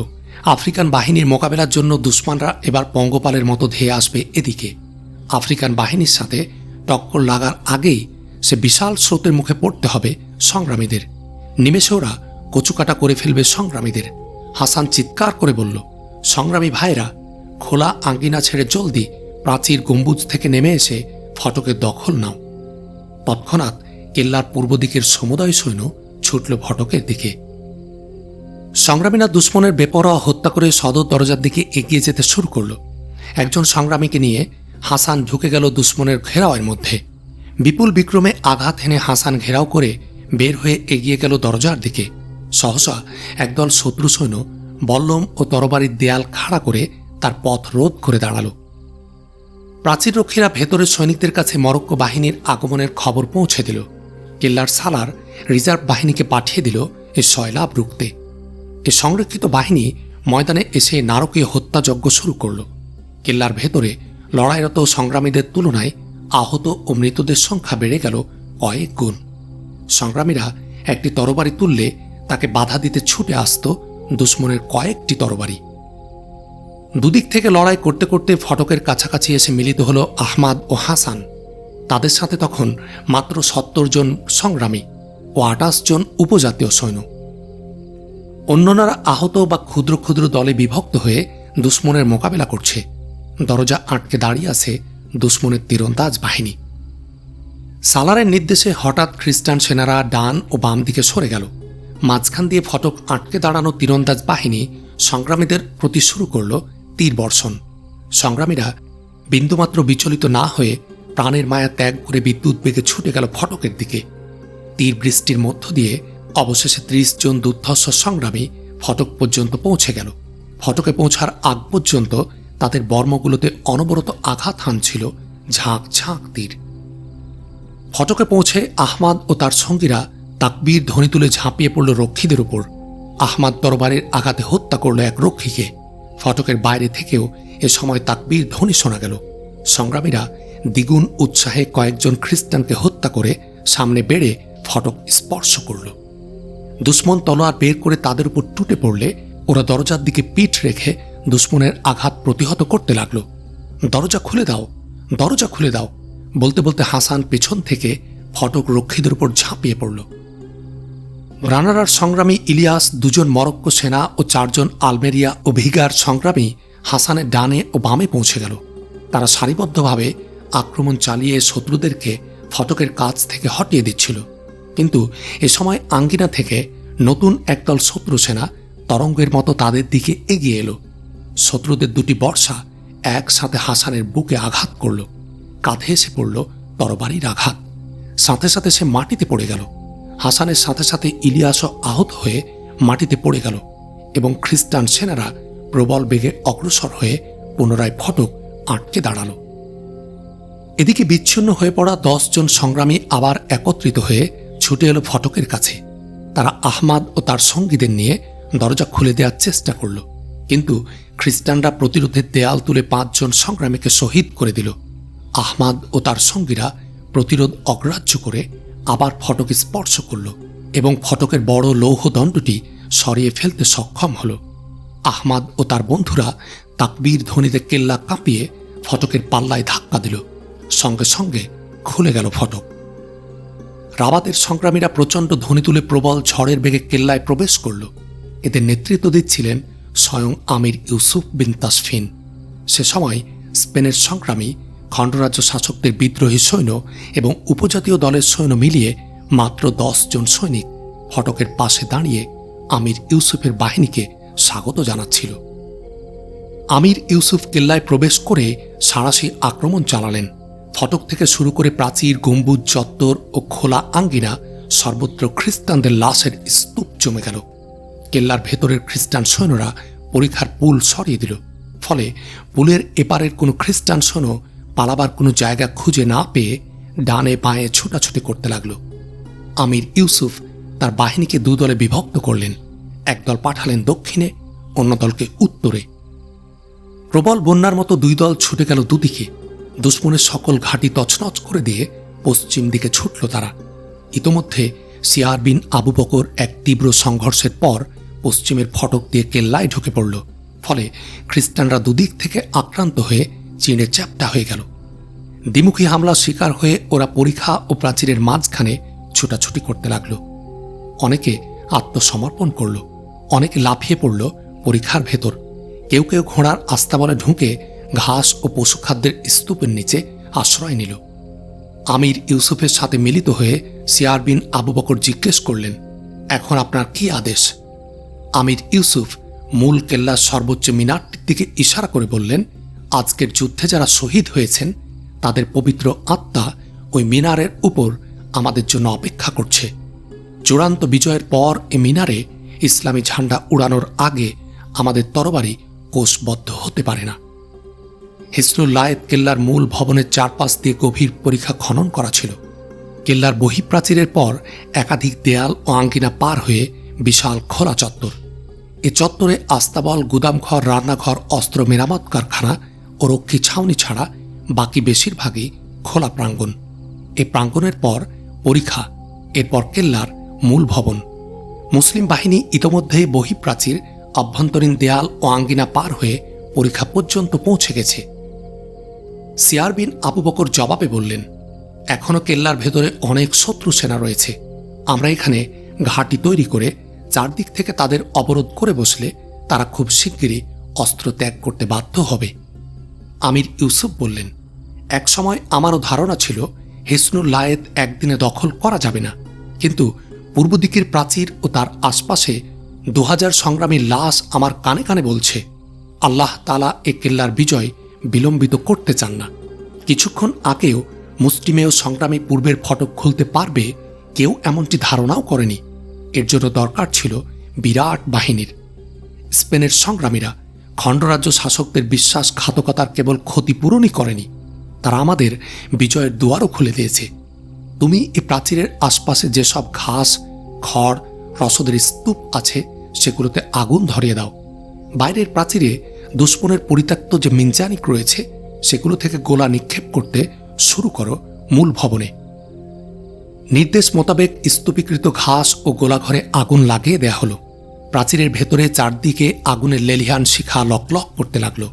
আফ্রিকান বাহিনীর মোকাবেলার জন্য দুশ্মনরা এবার পঙ্গপালের মতো ধেয়ে আসবে এদিকে। আফ্রিকান বাহিনীর সাথে টক্কর লাগার আগেই সে বিশাল স্রোতের মুখে পড়তে হবে সংগ্রামীদের। নিমেষে ওরা কচুকাটা করে ফেলবে সংগ্রামীদের। হাসান চিৎকার করে বলল, সংগ্রামী ভাইরা, খোলা আঙ্গিনা ছেড়ে জলদি প্রাচীর গম্বুজ থেকে নেমে এসে ফটকের দখল নাও। তৎক্ষণাৎ কেল্লার পূর্ব দিকের সমুদয় সৈন্য ছুটল ফটকের দিকে। সংগ্রামীরা দুশ্মনের বেপরোয়া হত্যা করে সদর দরজার দিকে এগিয়ে যেতে শুরু করল। একজন সংগ্রামীকে নিয়ে হাসান ঢুকে গেল দুশ্মনের ঘেরাওয়ের মধ্যে। বিপুল বিক্রমে আঘাত হেনে হাসান ঘেরাও করে বের হয়ে এগিয়ে গেল দরজার দিকে। সহসা একদল শত্রু সৈন্য বল্লম ও তরবারির দেয়াল খাড়া করে তার পথ রোধ করে দাঁড়াল। প্রাচীররক্ষীরা ভেতরের সৈনিকদের কাছে মরক্কো বাহিনীর আগমনের খবর পৌঁছে দিল। কেল্লার সালার রিজার্ভ বাহিনীকে পাঠিয়ে দিল এ সয়লাভ রুখতে। এ সংরক্ষিত বাহিনী ময়দানে এসে নারকীয় হত্যাযজ্ঞ শুরু করল। কেল্লার ভেতরে লড়াইরত সংগ্রামীদের তুলনায় আহত ও মৃতদের সংখ্যা বেড়ে গেল কয়েক গুণ। সংগ্রামীরা একটি তরবারি তুললে তাকে বাধা দিতে ছুটে আসত দুশ্মনের কয়েকটি তরবারি। দুদিক থেকে লড়াই করতে করতে ফটকের কাছাকাছি এসে মিলিত হল আহমাদ ও হাসান। তাদের সাথে তখন মাত্র 70 জন সংগ্রামী ও 28 জন উপজাতীয় সৈন্য। অন্যরা আহত বা ক্ষুদ্র ক্ষুদ্র দলে বিভক্ত হয়ে দুশ্মনের মোকাবেলা করছে। দরজা আটকে দাঁড়িয়ে আছে দুশ্মনের তীরন্দাজ বাহিনী। সালারের নির্দেশে হঠাৎ খ্রিস্টান সেনারা ডান ও বাম দিকে সরে গেল। মাঝখান দিয়ে ফটক আটকে দাঁড়ানো তীরন্দাজ বাহিনী সংগ্রামীদের প্রতি শুরু করল তীর বর্ষণ। সংগ্রামীরা বিন্দুমাত্র বিচলিত না হয়ে প্রাণের মায়া ত্যাগ করে বিদ্যুৎ বেগে ছুটে গেল ফটকের দিকে। তীর বৃষ্টির মধ্য দিয়ে অবশেষে 30 জন দুর্ধর্ষ সংগ্রামী ফটক পর্যন্ত পৌঁছে গেল। ফটকে পৌঁছার আগ পর্যন্ত তাদের বর্মগুলোতে অনবরত আঘাত হানছিল ঝাঁক ঝাঁক তীর। ফটকে পৌঁছে আহমাদ ও তার সঙ্গীরা তাকবীর ধ্বনি তুলে ঝাঁপিয়ে পড়ল রক্ষীদের উপর। আহমাদ তরবারের আঘাতে হত্যা করল এক রক্ষীকে। ফটকের বাইরে থেকেও এ সময় তাকবীর ধ্বনি শোনা গেল। সংগ্রামীরা দ্বিগুণ উৎসাহে কয়েকজন খ্রিস্টানকে হত্যা করে সামনে বেড়ে ফটক স্পর্শ করল। দুশ্মন তলোয়ার বের করে তাদের উপর টুটে পড়লে ওরা দরজার দিকে পিঠ রেখে দুশ্মনের আঘাত প্রতিহত করতে লাগল। দরজা খুলে দাও, দরজা খুলে দাও বলতে বলতে হাসান পেছন থেকে ফটক রক্ষীদের উপর ঝাঁপিয়ে পড়ল। গ্রানাডার সংগ্রামী ইলিয়াস, 2 জন মরক্কো সেনা ও 4 জন আলমেরিয়া ও ভিগার সংগ্রামী হাসানের ডানে ও বামে পৌঁছে গেল। তারা সারিবদ্ধভাবে আক্রমণ চালিয়ে শত্রুদেরকে ফটকের কাছ থেকে হটিয়ে দিচ্ছিল। কিন্তু এ সময় আঙ্গিনা থেকে নতুন একদল শত্রু সেনা তরঙ্গের মতো তাদের দিকে এগিয়ে এলো। শত্রুদের দুটি বর্ষা একসাথে হাসানের বুকে আঘাত করল। কাঁধে এসে পড়ল তরবারির আঘাত। সাথে সাথে সে মাটিতে পড়ে গেল। হাসানের সাথে সাথে ইলিয়াসও আহত হয়ে মাটিতে পড়ে গেল এবং খ্রিস্টান সেনারা প্রবল বেগে অগ্রসর হয়ে পুনরায় ফটক আটকে দাঁড়ালো। এদিকে বিচ্ছিন্ন হয়ে পড়া 10 জন সংগ্রামী আবার একত্রিত হয়ে ছুটে এলো ফটকের কাছে। তারা আহমাদ ও তার সঙ্গীদের নিয়ে দরজা খুলে দেওয়ার চেষ্টা করল, কিন্তু খ্রিস্টানরা প্রতিরোধের দেয়াল তুলে 5 জন সংগ্রামীকে শহীদ করে দিল। আহমাদ ও তার সঙ্গীরা প্রতিরোধ অগ্রাহ্য করে আবার ফটকে স্পর্শ করল এবং ফটকের বড় লৌহ দণ্ডটি সরিয়ে ফেলতে সক্ষম হল। আহমাদ ও তার বন্ধুরা তাকবীর ধ্বনিতে কেল্লা কাঁপিয়ে ফটকের পাল্লায় ধাক্কা দিল। সঙ্গে সঙ্গে খুলে গেল ফটক। রাবাতের সংগ্রামীরা প্রচণ্ড ধ্বনি তুলে প্রবল ঝড়ের বেগে কেল্লায় প্রবেশ করল। এদের নেতৃত্ব দিচ্ছিলেন স্বয়ং আমির ইউসুফ বিন তাসফিন। সে সময় স্পেনের সংগ্রামী, খণ্ডরাজ্য শাসকদের বিদ্রোহী সৈন্য এবং উপজাতীয় দলের সৈন্য মিলিয়ে মাত্র 10 জন সৈনিক ফটকের পাশে দাঁড়িয়ে আমির ইউসুফের বাহিনীকে স্বাগত জানাচ্ছিল। আমির ইউসুফ কেল্লায় প্রবেশ করে সাঁড়াশি আক্রমণ চালালেন। ফটক থেকে শুরু করে প্রাচীর, গম্বুজ, চত্বর ও খোলা আঙ্গিনা সর্বত্র খ্রিস্টানদের লাশের স্তূপ জমে গেল। কেল্লার ভেতরের খ্রিস্টান সৈন্যরা পরিখার পুল সরিয়ে দিল। ফলে পুলের এপারের কোনো খ্রিস্টান সৈন্য পালাবার কোনো জায়গা খুঁজে না পেয়ে ডানে বাঁয়ে ছোটাছুটি করতে লাগল। আমির ইউসুফ তার বাহিনীকে 2 দলে বিভক্ত করলেন। একদল পাঠালেন দক্ষিণে, অন্য দলকে উত্তরে। প্রবল বন্যার মতো 2 দল ছুটে গেল দুদিকে। দুশ্মনের সকল ঘাঁটি তছনছ করে দিয়ে পশ্চিম দিকে ছুটল তারা। ইতোমধ্যে সিয়ার বিন আবু বকর এক তীব্র সংঘর্ষের পর পশ্চিমের ফটক দিয়ে কেল্লায় ঢুকে পড়ল। ফলে খ্রিস্টানরা দুদিক থেকে আক্রান্ত হয়ে চিনে চ্যাপ্টা হয়ে গেল। দ্বিমুখী হামলার শিকার হয়ে ওরা পরিখা ও প্রাচীরের মাঝখানে ছুটাছুটি করতে লাগল। অনেকে আত্মসমর্পণ করল, অনেকে লাফিয়ে পড়ল পরিখার ভেতর। কেউ কেউ ঘোড়ার আস্তাবলে ঢুকে ঘাস ও পশুখাদ্যের স্তূপের নিচে আশ্রয় নিল। আমির ইউসুফের সাথে মিলিত হয়ে সিয়ার বিন আবু বকর জিজ্ঞেস করলেন, এখন আপনার কি আদেশ? আমির ইউসুফ মূল কেল্লার সর্বোচ্চ মিনারটির দিকে ইশারা করে বললেন, আজকের যুদ্ধে যারা শহীদ হয়েছেন তাদের পবিত্র আত্মা ওই মিনারের উপর আমাদের জন্য অপেক্ষা করছে। চূড়ান্ত বিজয়ের পর এ মিনারে ইসলামী ঝান্ডা উড়ানোর আগে আমাদের তরবারি কোষবদ্ধ হতে পারে না। হিসনুল লায়েত কেল্লার মূল ভবনের চারপাশ দিয়ে গভীর পরিখা খনন করা ছিল। কেল্লার বহিঃপ্রাচীরের পর একাধিক দেয়াল ও আঙ্গিনা পার হয়ে বিশাল খোলা চত্বর। এ চত্বরে আস্তাবল, গুদামঘর, রান্নাঘর, অস্ত্র মেরামত কারখানা ও রক্ষী ছাউনি ছাড়া বাকি বেশিরভাগই খোলা প্রাঙ্গণ। এ প্রাঙ্গণের পর পরিখা, এরপর কেল্লার মূল ভবন। মুসলিম বাহিনী ইতোমধ্যেই বহিঃপ্রাচীর, অভ্যন্তরীণ দেয়াল ও আঙ্গিনা পার হয়ে পরিখা পর্যন্ত পৌঁছে গেছে। সিয়ার বিন আবু বকর জবাবে বললেন, এখনও কেল্লার ভেতরে অনেক শত্রু সেনা রয়েছে। আমরা এখানে ঘাঁটি তৈরি করে চারদিক থেকে তাদের অবরোধ করে বসলে তারা খুব শিগগিরই অস্ত্র ত্যাগ করতে বাধ্য হবে। আমির ইউসুফ বললেন, একসময় আমারও ধারণা ছিল হিসনুল লায়েত একদিনে দখল করা যাবে না, কিন্তু পূর্ব দিকের প্রাচীর ও তার আশপাশে 2000 সংগ্রামীর লাশ আমার কানে কানে বলছে, আল্লাহ তাআলা এ কেল্লার বিজয় বিলম্বিত করতে চান না। কিছুক্ষণ আগেও মুসলিমেয় সংগ্রামী পূর্বের ফটক খুলতে পারবে কেউ এমনটি ধারণাও করেনি। এর জন্য দরকার ছিল বিরাট বাহিনীর। স্পেনের সংগ্রামীরা খণ্ডরাজ্য শাসকদের বিশ্বাসঘাতকতার কেবল ক্ষতিপূরণই করেনি, তারা আমাদের বিজয়ের দুয়ারও খুলে দিয়েছে। তুমি এ প্রাচীরের আশপাশে যেসব ঘাস, খড়, রসদের স্তূপ আছে সেগুলোতে আগুন ধরিয়ে দাও। বাইরের প্রাচীরে দুশ্মনের পরিত্যক্ত যে মিনজানিক রয়েছে সেগুলো থেকে গোলা নিক্ষেপ করতে শুরু করো মূল ভবনে। নির্দেশ মোতাবেক স্তূপীকৃত ঘাস ও গোলাঘরে আগুন লাগিয়ে দেয়া হলো। প্রাচীরের ভেতরে চারদিকে আগুনের লেলিহান শিখা লকলক করতে লাগলো।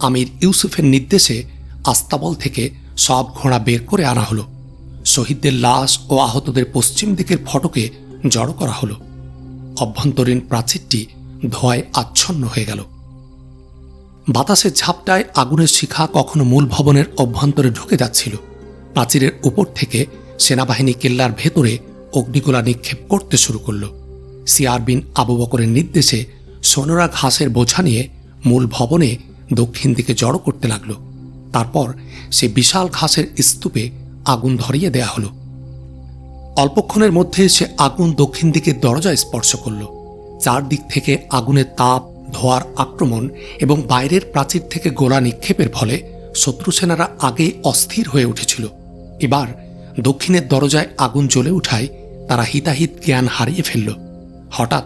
আমির ইউসুফের নির্দেশে আস্তাবল থেকে সব ঘোড়া বের করে আনা হলো। শহীদদের লাশ ও আহতদের পশ্চিম দিকের ফটকে জড়ো করা হলো। অভ্যন্তরীণ প্রাচীরটি ধোঁয়ায় আচ্ছন্ন হয়ে গেল। বাতাসের ঝাপটায় আগুনের শিখা কখনো মূল ভবনের অভ্যন্তরে ঢুকে যাচ্ছিল। প্রাচীরের উপর থেকে সেনাবাহিনী কেল্লার ভেতরে অগ্নিগোলা নিক্ষেপ করতে শুরু করল। সিআর বিন আবু বকরের নির্দেশে সৈন্যরা ঘাসের বোঝা নিয়ে মূল ভবনে দক্ষিণ দিকে জড়ো করতে লাগল। তারপর সে বিশাল ঘাসের স্তূপে আগুন ধরিয়ে দেয়া হলো। অল্পক্ষণের মধ্যে সে আগুন দক্ষিণ দিকের দরজায় স্পর্শ করল। চারদিক থেকে আগুনের তাপ, ধোঁয়ার আক্রমণ এবং বাইরের প্রাচীর থেকে গোলা নিক্ষেপের ফলে শত্রু সেনারা আগেই অস্থির হয়ে উঠেছিল। এবার দক্ষিণের দরজায় আগুন জ্বলে উঠায় তারা হিতাহিত জ্ঞান হারিয়ে ফেলল। হঠাৎ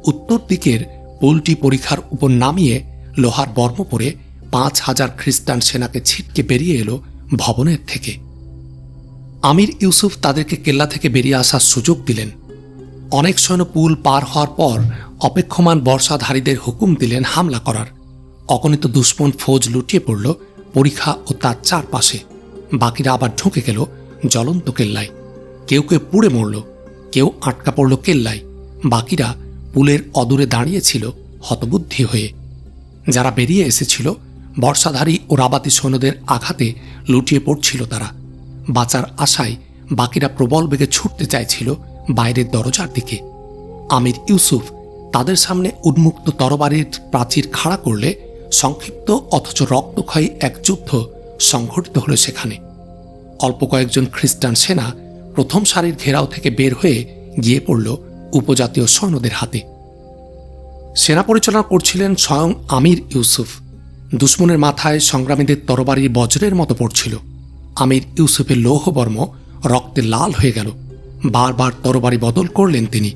উত্তর দিকের পোলটি পরিখার উপর নামিয়ে লোহার বর্ম পরে 5,000 খ্রিস্টান সেনাকে ছিটকে বেরিয়ে এলো ভবনের থেকে। আমির ইউসুফ তাদেরকে কেল্লা থেকে বেরিয়ে আসার সুযোগ দিলেন। অনেক সৈন্য পুল পার হওয়ার পর অপেক্ষমান বর্ষাধারীদের হুকুম দিলেন হামলা করার। অগণিত দুশ্মন ফৌজ লুটিয়ে পড়ল পরিখা ও তার চারপাশে। বাকিরা আবার ঢুকে গেল জ্বলন্ত কেল্লায়। কেউ কেউ পুড়ে মরল, কেউ আটকা পড়ল কেল্লায়। বাকিরা পুলের অদূরে দাঁড়িয়েছিল হতবুদ্ধি হয়ে। যারা বেরিয়ে এসেছিল বর্ষাধারী ও রাবাতি সৈন্যদের আঘাতে লুটিয়ে পড়ছিল তারা। বাঁচার আশায় বাকিরা প্রবল বেগে ছুটতে চাইছিল বাইরের দরজার দিকে। আমির ইউসুফ তাদের সামনে উন্মুক্ত তরবারির প্রাচীর খাড়া করলে সংক্ষিপ্ত অথচ রক্তক্ষয়ী এক যুদ্ধ সংঘটিত হল সেখানে। অল্প কয়েকজন খ্রিস্টান সেনা প্রথম সারির ঘেরাও থেকে বের হয়ে গিয়ে পড়ল উপজাতীয় সৈন্যদের হাতে। সেনা পরিচালনা করছিলেন স্বয়ং আমির ইউসুফ। দুশ্মনের মাথায় সংগ্রামীদের তরবারির বজ্রের মতো পড়ছিল। আমির ইউসুফের লৌহবর্ম রক্তে লাল হয়ে গেল। বারবার তরবারি বদল করলেন তিনি।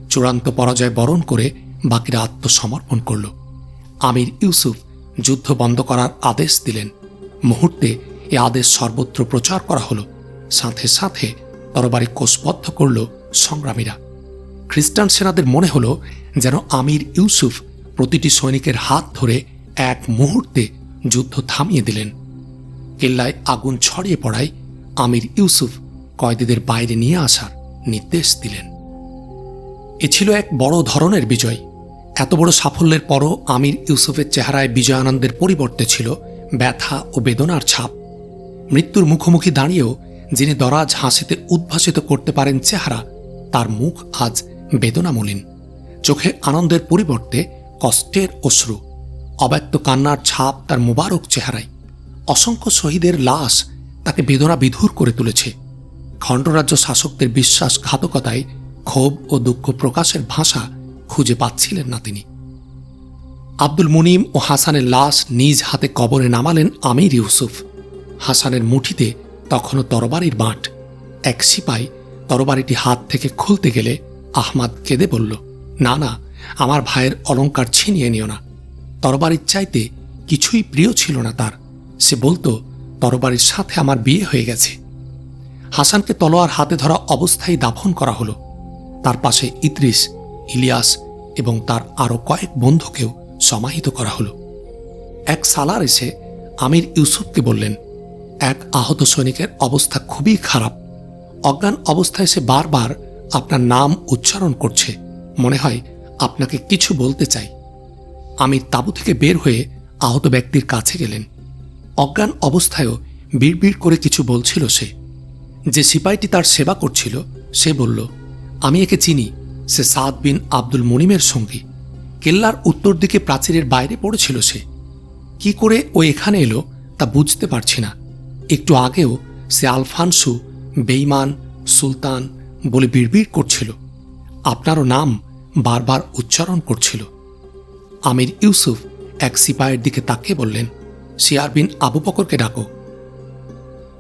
চূড়ান্ত পরাজয় বরণ করে বাকিরা আত্মসমর্পণ করল। আমির ইউসুফ যুদ্ধ বন্ধ করার আদেশ দিলেন। মুহূর্তে এ আদেশ সর্বত্র প্রচার করা হলো। সাথে সাথে তরবারি কোষবদ্ধ করল সংগ্রামীরা। খ্রিস্টান সেনাদের মনে হলো যেন আমির ইউসুফ প্রতিটি সৈনিকের হাত ধরে এক মুহূর্তে যুদ্ধ থামিয়ে দিলেন। কেল্লায় আগুন ছড়িয়ে পড়ায় আমির ইউসুফ কয়েদিদের বাইরে নিয়ে আসার নির্দেশ দিলেন। এ ছিল এক বড় ধরনের বিজয়। এত বড় সাফল্যের পরও আমির ইউসুফের চেহারায় বিজয়ানন্দের পরিবর্তে ছিল ব্যথা ও বেদনার ছাপ। মৃত্যুর মুখোমুখি দাঁড়িয়েও যিনি দরাজ হাসিতে উদ্ভাসিত করতে পারেন চেহারা, তার মুখ আজ বেদনামলিন। চোখে আনন্দের পরিবর্তে কষ্টের অশ্রু। অব্যক্ত কান্নার ছাপ তার মুবারক চেহারায়। অসংখ্য শহীদের লাশ তাকে বেদনা বিধুর করে তুলেছে। খণ্ডরাজ্য শাসকদের বিশ্বাসঘাতকতায় ক্ষোভ ও দুঃখ প্রকাশের ভাষা খুঁজে পাচ্ছিলেন না তিনি। আব্দুল মুনিম ও হাসানের লাশ নিজ হাতে কবরে নামালেন আমির ইউসুফ। হাসানের মুঠিতে তখনও তরবারির বাঁট। এক সিপাই তরবারিটি হাত থেকে খুলতে গেলে আহমাদ কেঁদে বলল, না না, আমার ভাইয়ের অলংকার ছিনিয়ে নিও না। তরবারির চাইতে কিছুই প্রিয় ছিল না তার। সে বলতো, তরবারির সাথে আমার বিয়ে হয়ে গেছে। হাসানকে তলোয়ার হাতে ধরা অবস্থায় দাফন করা হলো। তার পাশে ইদ্রিস, ইলিয়াস এবং তার আরও কয়েক বন্ধুকেও সমাহিত করা হলো। এক সালার এসে আমির ইউসুফকে বললেন, এক আহত সৈনিকের অবস্থা খুবই খারাপ। অজ্ঞান অবস্থায় সে বারবার আপনার নাম উচ্চারণ করছে। মনে হয় আপনাকে কিছু বলতে চাই। আমির তাঁবু থেকে বের হয়ে আহত ব্যক্তির কাছে গেলেন। অজ্ঞান অবস্থায়ও বিড়বিড় করে কিছু বলছিল সে। যে সিপাইটি তার সেবা করছিল সে বলল, আমি একে চিনি। সে সাদ বিন আব্দুল মুনিমের সঙ্গী। কেল্লার উত্তর দিকে প্রাচীরের বাইরে পড়েছিল সে। কি করে ও এখানে এলো তা বুঝতে পারছি না। একটু আগেও সে আলফানসু, বেঈমান, সুলতান বলে বিড়বিড় করছিল। আপনারও নাম বারবার উচ্চারণ করছিল। আমির ইউসুফ এক সিপাইয়ের দিকে তাকিয়ে বললেন, সিআর বিন আবু বকরকে ডাকো।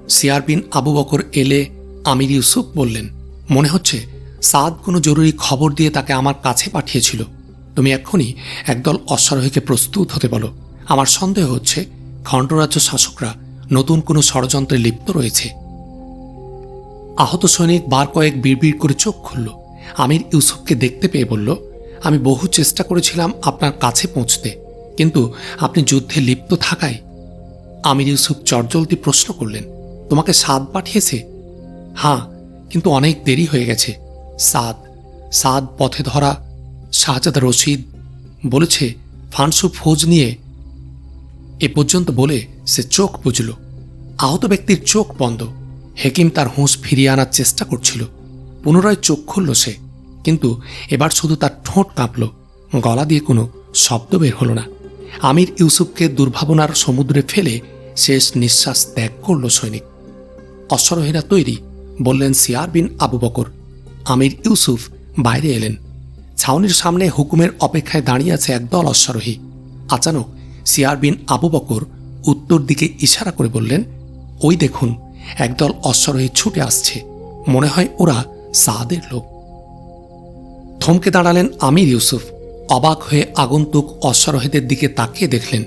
সিআর বিন আবু বকর এলে আমির ইউসুফ বললেন, মনে হচ্ছে সাদ কোনো জরুরি খবর দিয়ে তাকে আমার কাছে পাঠিয়েছিল। তুমি এক্ষুনি একদল অশ্বারোহীকে প্রস্তুত হতে বলো। আমার সন্দেহ হচ্ছে খণ্ডরাজ্য শাসকরা নতুন কোনো ষড়যন্ত্রে লিপ্ত রয়েছে। আহত সৈনিক বার কয়েক বিড়বিড় করে চোখ খুলল। আমির ইউসুফকে দেখতে পেয়ে বলল, আমি বহু চেষ্টা করেছিলাম আপনার কাছে পৌঁছতে, কিন্তু আপনি যুদ্ধে লিপ্ত থাকায়। আমির ইউসুফ চটজলদি প্রশ্ন করলেন, তোমাকে সাদ পাঠিয়েছে? হ্যাঁ, কিন্তু অনেক দেরি হয়ে গেছে। সাদ পথে ধরা শাহজাদা রশিদ বলেছে ফানসু ফৌজ নিয়ে। এ পর্যন্ত বলে সে চোখ বুঝল। আহত ব্যক্তির চোখ বন্ধ। হেকিম তার হুঁশ ফিরিয়ে আনার চেষ্টা করছিল। পুনরায় চোখ খুলল সে, কিন্তু এবার শুধু তার ঠোঁট কাঁপল, গলা দিয়ে কোনো শব্দ বের হল না। আমির ইউসুফকে দুর্ভাবনার সমুদ্রে ফেলে শেষ নিঃশ্বাস ত্যাগ করল সৈনিক। অশ্বারোহীরা তৈরি, বললেন সিয়ার বিন আবু বকর। আমির ইউসুফ বাইরে এলেন। ছাউনির সামনে হুকুমের অপেক্ষায় দাঁড়িয়ে আছে একদল অশ্বারোহী। আচানক সিয়ার বিন আবু বকর উত্তর দিকে ইশারা করে বললেন, ওই দেখুন, একদল অশ্বারোহী ছুটে আসছে, মনে হয় ওরা সাদের লোক। থমকে দাঁড়ালেন আমির ইউসুফ। অবাক হয়ে আগন্তুক অশ্বারোহীদের দিকে তাকিয়ে দেখলেন।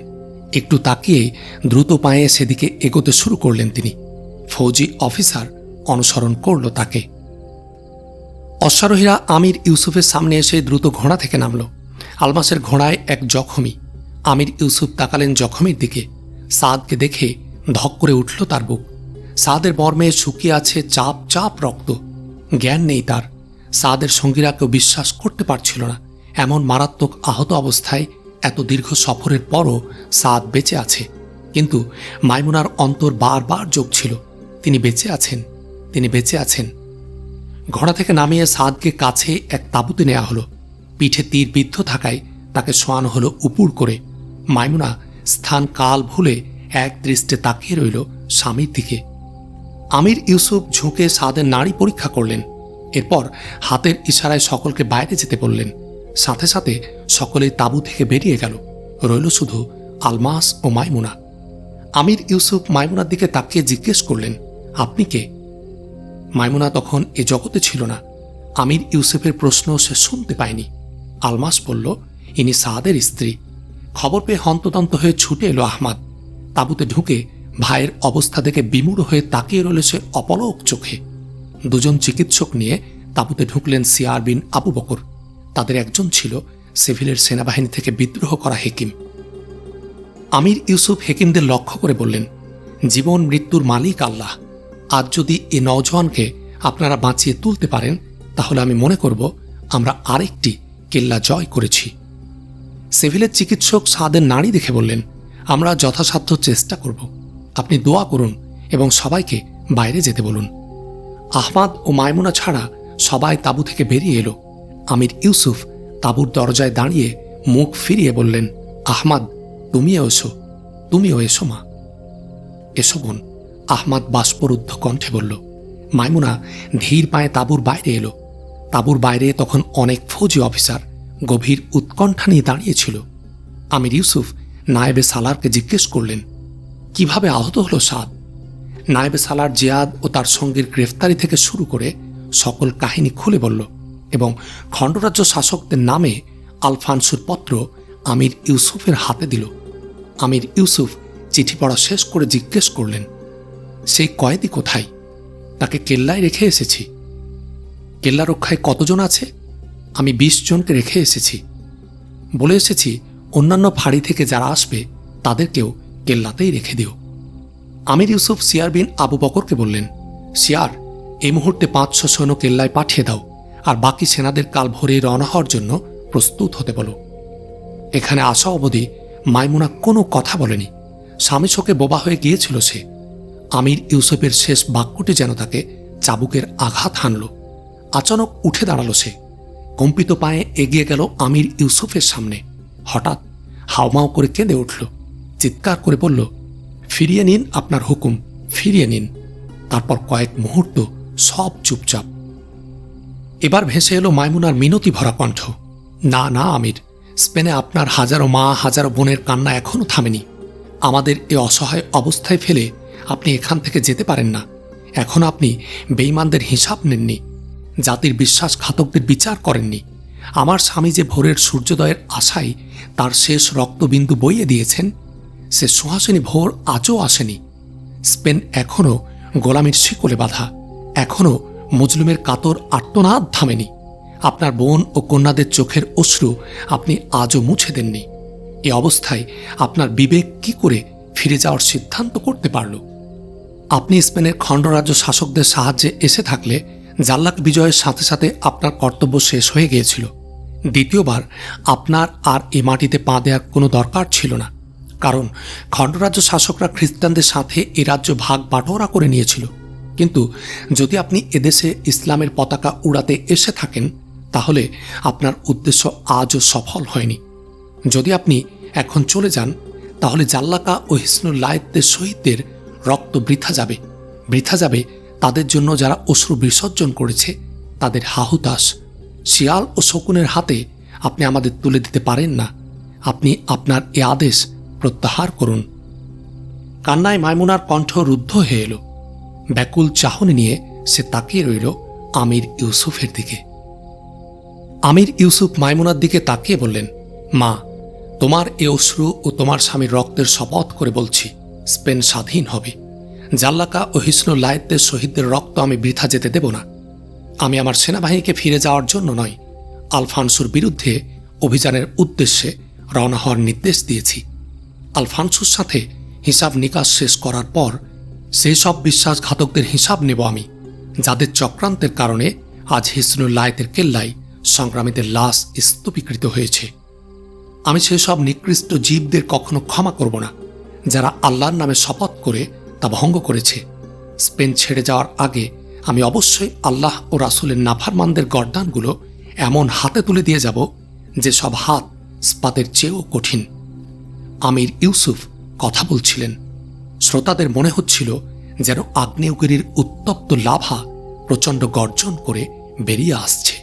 একটু তাকিয়ে দ্রুত পায়ে সেদিকে এগোতে শুরু করলেন তিনি। ফৌজি অফিসার অনুসরণ করল তাকে। অশ্বারোহীরা আমির ইউসুফের সামনে এসে দ্রুত ঘোড়া থেকে নামল। আলমাসের ঘোড়ায় এক জখমি। আমির ইউসুফ তাকালেন জখমির দিকে। সাদকে দেখে ধক করে উঠল তার বুক। সাদের মর্মে শুকিয়ে আছে চাপ চাপ রক্ত। জ্ঞান নেই তার। সাদের সঙ্গীরা কেউ বিশ্বাস করতে পারছিল না, এমন মারাত্মক আহত অবস্থায় এত দীর্ঘ সফরের পরও সাদ বেঁচে আছে। কিন্তু মাইমুনার অন্তর বারবার জ্বলছিল, তিনি বেঁচে আছেন, তিনি বেঁচে আছেন। ঘোড়া থেকে নামিয়ে সাদকে কাছে এক তাঁবুতে নেওয়া হলো। পিঠে তীর বিদ্ধ থাকায় তাকে শোয়ানো হলো উপুড় করে। মাইমুনা স্থান কাল ভুলে এক দৃষ্টে তাকিয়ে রইল স্বামীর দিকে। আমির ইউসুফ ঝুঁকে সাদের নাড়ি পরীক্ষা করলেন। এরপর হাতের ইশারায় সকলকে বাইরে যেতে বললেন। সাথে সাথে সকলেই তাঁবু থেকে বেরিয়ে গেল। রইল শুধু আলমাস ও মাইমুনা। আমির ইউসুফ মাইমুনার দিকে তাকিয়ে জিজ্ঞেস করলেন, আপনি কে? মাইমুনা তখন এ জগতে ছিল না। আমির ইউসুফের প্রশ্ন সে শুনতে পায়নি। আলমাস বলল, ইনি সাদের স্ত্রী। খবর পেয়ে হন্তদন্ত হয়ে ছুটে এলো আহমাদ। তাঁবুতে ঢুকে ভাইয়ের অবস্থা দেখে বিমূঢ় হয়ে তাকিয়ে রইল সে অপলক চোখে। দুজন চিকিৎসক নিয়ে তাঁবুতে ঢুকলেন সিয়ার বিন আবু বকর। তাদের একজন ছিল সিভিলের সেনাবাহিনী থেকে বিদ্রোহ করা হেকিম। আমির ইউসুফ হেকিমদের লক্ষ্য করে বললেন, জীবন মৃত্যুর মালিক আল্লাহ। আজ যদি এ নওজোয়ানকে আপনারা বাঁচিয়ে তুলতে পারেন, তাহলে আমি মনে করব আমরা আরেকটি কেল্লা জয় করেছি। সিভিলের চিকিৎসক সাদের নাড়ি দেখে বললেন, আমরা যথাসাধ্য চেষ্টা করব। আপনি দোয়া করুন এবং সবাইকে বাইরে যেতে বলুন। আহমাদ ও মাইমুনা ছাড়া সবাই তাঁবু থেকে বেরিয়ে এলো। আমির ইউসুফ তাঁবুর দরজায় দাঁড়িয়ে মুখ ফিরিয়ে বললেন, আহমাদ, তুমিও এসো, তুমিও এসো মা। এসো বোন, আহমাদ বাষ্পরুদ্ধ কণ্ঠে বলল। মাইমুনা ধীর পায়ে তাঁবুর বাইরে এলো। তাঁবুর বাইরে তখন অনেক ফৌজি অফিসার গভীর উৎকণ্ঠা নিয়ে দাঁড়িয়েছিল। আমির ইউসুফ নায়েবে সালারকে জিজ্ঞেস করলেন, কিভাবে আহত হলো সাদ? নায়েবে সালার জিয়াদ ও তার সঙ্গীর গ্রেফতারি থেকে শুরু করে সকল কাহিনী খুলে বলল এবং খণ্ডরাজ্য শাসকদের নামে আলফানসুর পত্র আমির ইউসুফের হাতে দিল। আমির ইউসুফ চিঠি পড়া শেষ করে জিজ্ঞেস করলেন, সেই কয়েদি কোথায়? তাকে কেল্লায় রেখে এসেছি। কেল্লা রক্ষায় কতজন আছে? আমি 20 জনকে রেখে এসেছি। বলে এসেছি অন্যান্য ফাঁড়ি থেকে যারা আসবে তাদেরকেও কেল্লাতেই রেখে দিও। আমির ইউসুফ সিয়ার বিন আবু বকরকে বললেন, সিয়ার, এই মুহূর্তে 500 সৈন্য কেল্লায় পাঠিয়ে দাও, আর বাকি সেনাদের কাল ভোরে রওনা হওয়ার জন্য প্রস্তুত হতে বলো। এখানে আসা অবধি মাইমুনা কোনো কথা বলেনি। স্বামী শোকে বোবা হয়ে গিয়েছিল সে। আমির ইউসুফের শেষ বাক্যটি যেন তাকে চাবুকের আঘাত হানল। আচানক উঠে দাঁড়ালো সে। কম্পিত পায়ে এগিয়ে গেল আমির ইউসুফের সামনে। হঠাৎ হাউমাউ করে কেঁদে উঠল। চিৎকার করে বলল, ফিরিয়ে নিন আপনার হুকুম, ফিরিয়ে নিন। তারপর কয়েক মুহূর্ত সব চুপচাপ। এবার ভেসে এলো মাইমুনার মিনতি ভরা কণ্ঠ, না না আমির, স্পেনে আপনার হাজারো মা হাজারো বোনের কান্না এখনো থামেনি। আমাদের এ অসহায় অবস্থায় ফেলে আপনি এখান থেকে যেতে পারেন না। এখন আপনি বেঈমানদের হিসাব নেননি, জাতির বিশ্বাসঘাতকদের বিচার করেননি। আমার স্বামী যে ভোরের সূর্যোদয়ের আশায় তার শেষ রক্তবিন্দু বইয়ে দিয়েছেন, সে সুহাসিনী ভোর আজও আসেনি। স্পেন এখনও গোলামির শিকলে বাঁধা, এখনও মজলুমের কাতর আর্তনাদ থামেনি। আপনার বোন ও কন্যাদের চোখের অশ্রু আপনি আজও মুছে দেননি। এ অবস্থায় আপনার বিবেক কি করে ফিরে যাওয়ার সিদ্ধান্ত করতে পারল? আপনি স্পেনের খণ্ডরাজ্য শাসকদের সাহায্যে এসে থাকলে জাল্লাক বিজয়ের সাথে সাথে আপনার কর্তব্য শেষ হয়ে গিয়েছিল। দ্বিতীয়বার আপনার আর এ মাটিতে পা দেওয়ার কোনো দরকার ছিল না। কারণ খণ্ডরাজ্য শাসকরা খ্রিস্টানদের সাথে এ রাজ্য ভাগ বাটোয়ারা করে নিয়েছিল। কিন্তু যদি আপনি এদেশে ইসলামের পতাকা উড়াতে এসে থাকেন, তাহলে আপনার উদ্দেশ্য আজও সফল হয়নি। যদি আপনি এখন চলে যান, তাহলে জাল্লাকা ও হিসনুল লায়েতের শহীদদের রক্ত বৃথা যাবে। বৃথা যাবে তাদের জন্য যারা অশ্রু বিসর্জন করেছে, তাদের হাহুতাশ। শিয়াল ও শকুনের হাতে আপনি আমাদের তুলে দিতে পারেন না। আপনি আপনার এ আদেশ প্রত্যাহার করুন। কান্নায় মাইমুনার কণ্ঠ রুদ্ধ হয়ে এলো। ব্যাকুল চাহনি নিয়ে সে তাকিয়ে রইল আমির ইউসুফের দিকে। আমির ইউসুফ মাইমুনার দিকে তাকিয়ে বললেন, মা, তোমার এ অশ্রু ও তোমার স্বামীর রক্তের শপথ করে বলছি, স্পেন স্বাধীন হবে। জাল্লাকা ও হিসনুল লায়েতের শহীদদের রক্ত আমি বৃথা যেতে দেব না। আমি আমার সেনাবাহিনীকে ফিরে যাওয়ার জন্য নয়, আলফানসুর বিরুদ্ধে অভিযানের উদ্দেশ্যে রওনা হওয়ার নির্দেশ দিয়েছি। আলফানসুর সাথে হিসাব নিকাশ শেষ করার পর সেই সব বিশ্বাসঘাতকদের হিসাব নেব আমি, যাদের চক্রান্তের কারণে আজ হিসনুল লায়েতের কেল্লায় সংগ্রামীদের লাশ স্তূপীকৃত হয়েছে। আমি সেসব নিকৃষ্ট জীবদের কখনো ক্ষমা করব না, যারা আল্লাহর নামে শপথ করে তা ভঙ্গ করেছে। স্পেন ছেড়ে যাওয়ার আগে আমি অবশ্যই আল্লাহ ও রাসূলের নাফরমানদের গর্দানগুলো এমন হাতে তুলে দিয়ে যাব যে সব হাত ইস্পাতের চেয়েও কঠিন। আমির ইউসুফ কথা বলছিলেন। শ্রোতাদের মনে হচ্ছিল যেন আগ্নেয়গিরির উত্তপ্ত লাভা প্রচণ্ড গর্জন করে বেরিয়ে আসছে।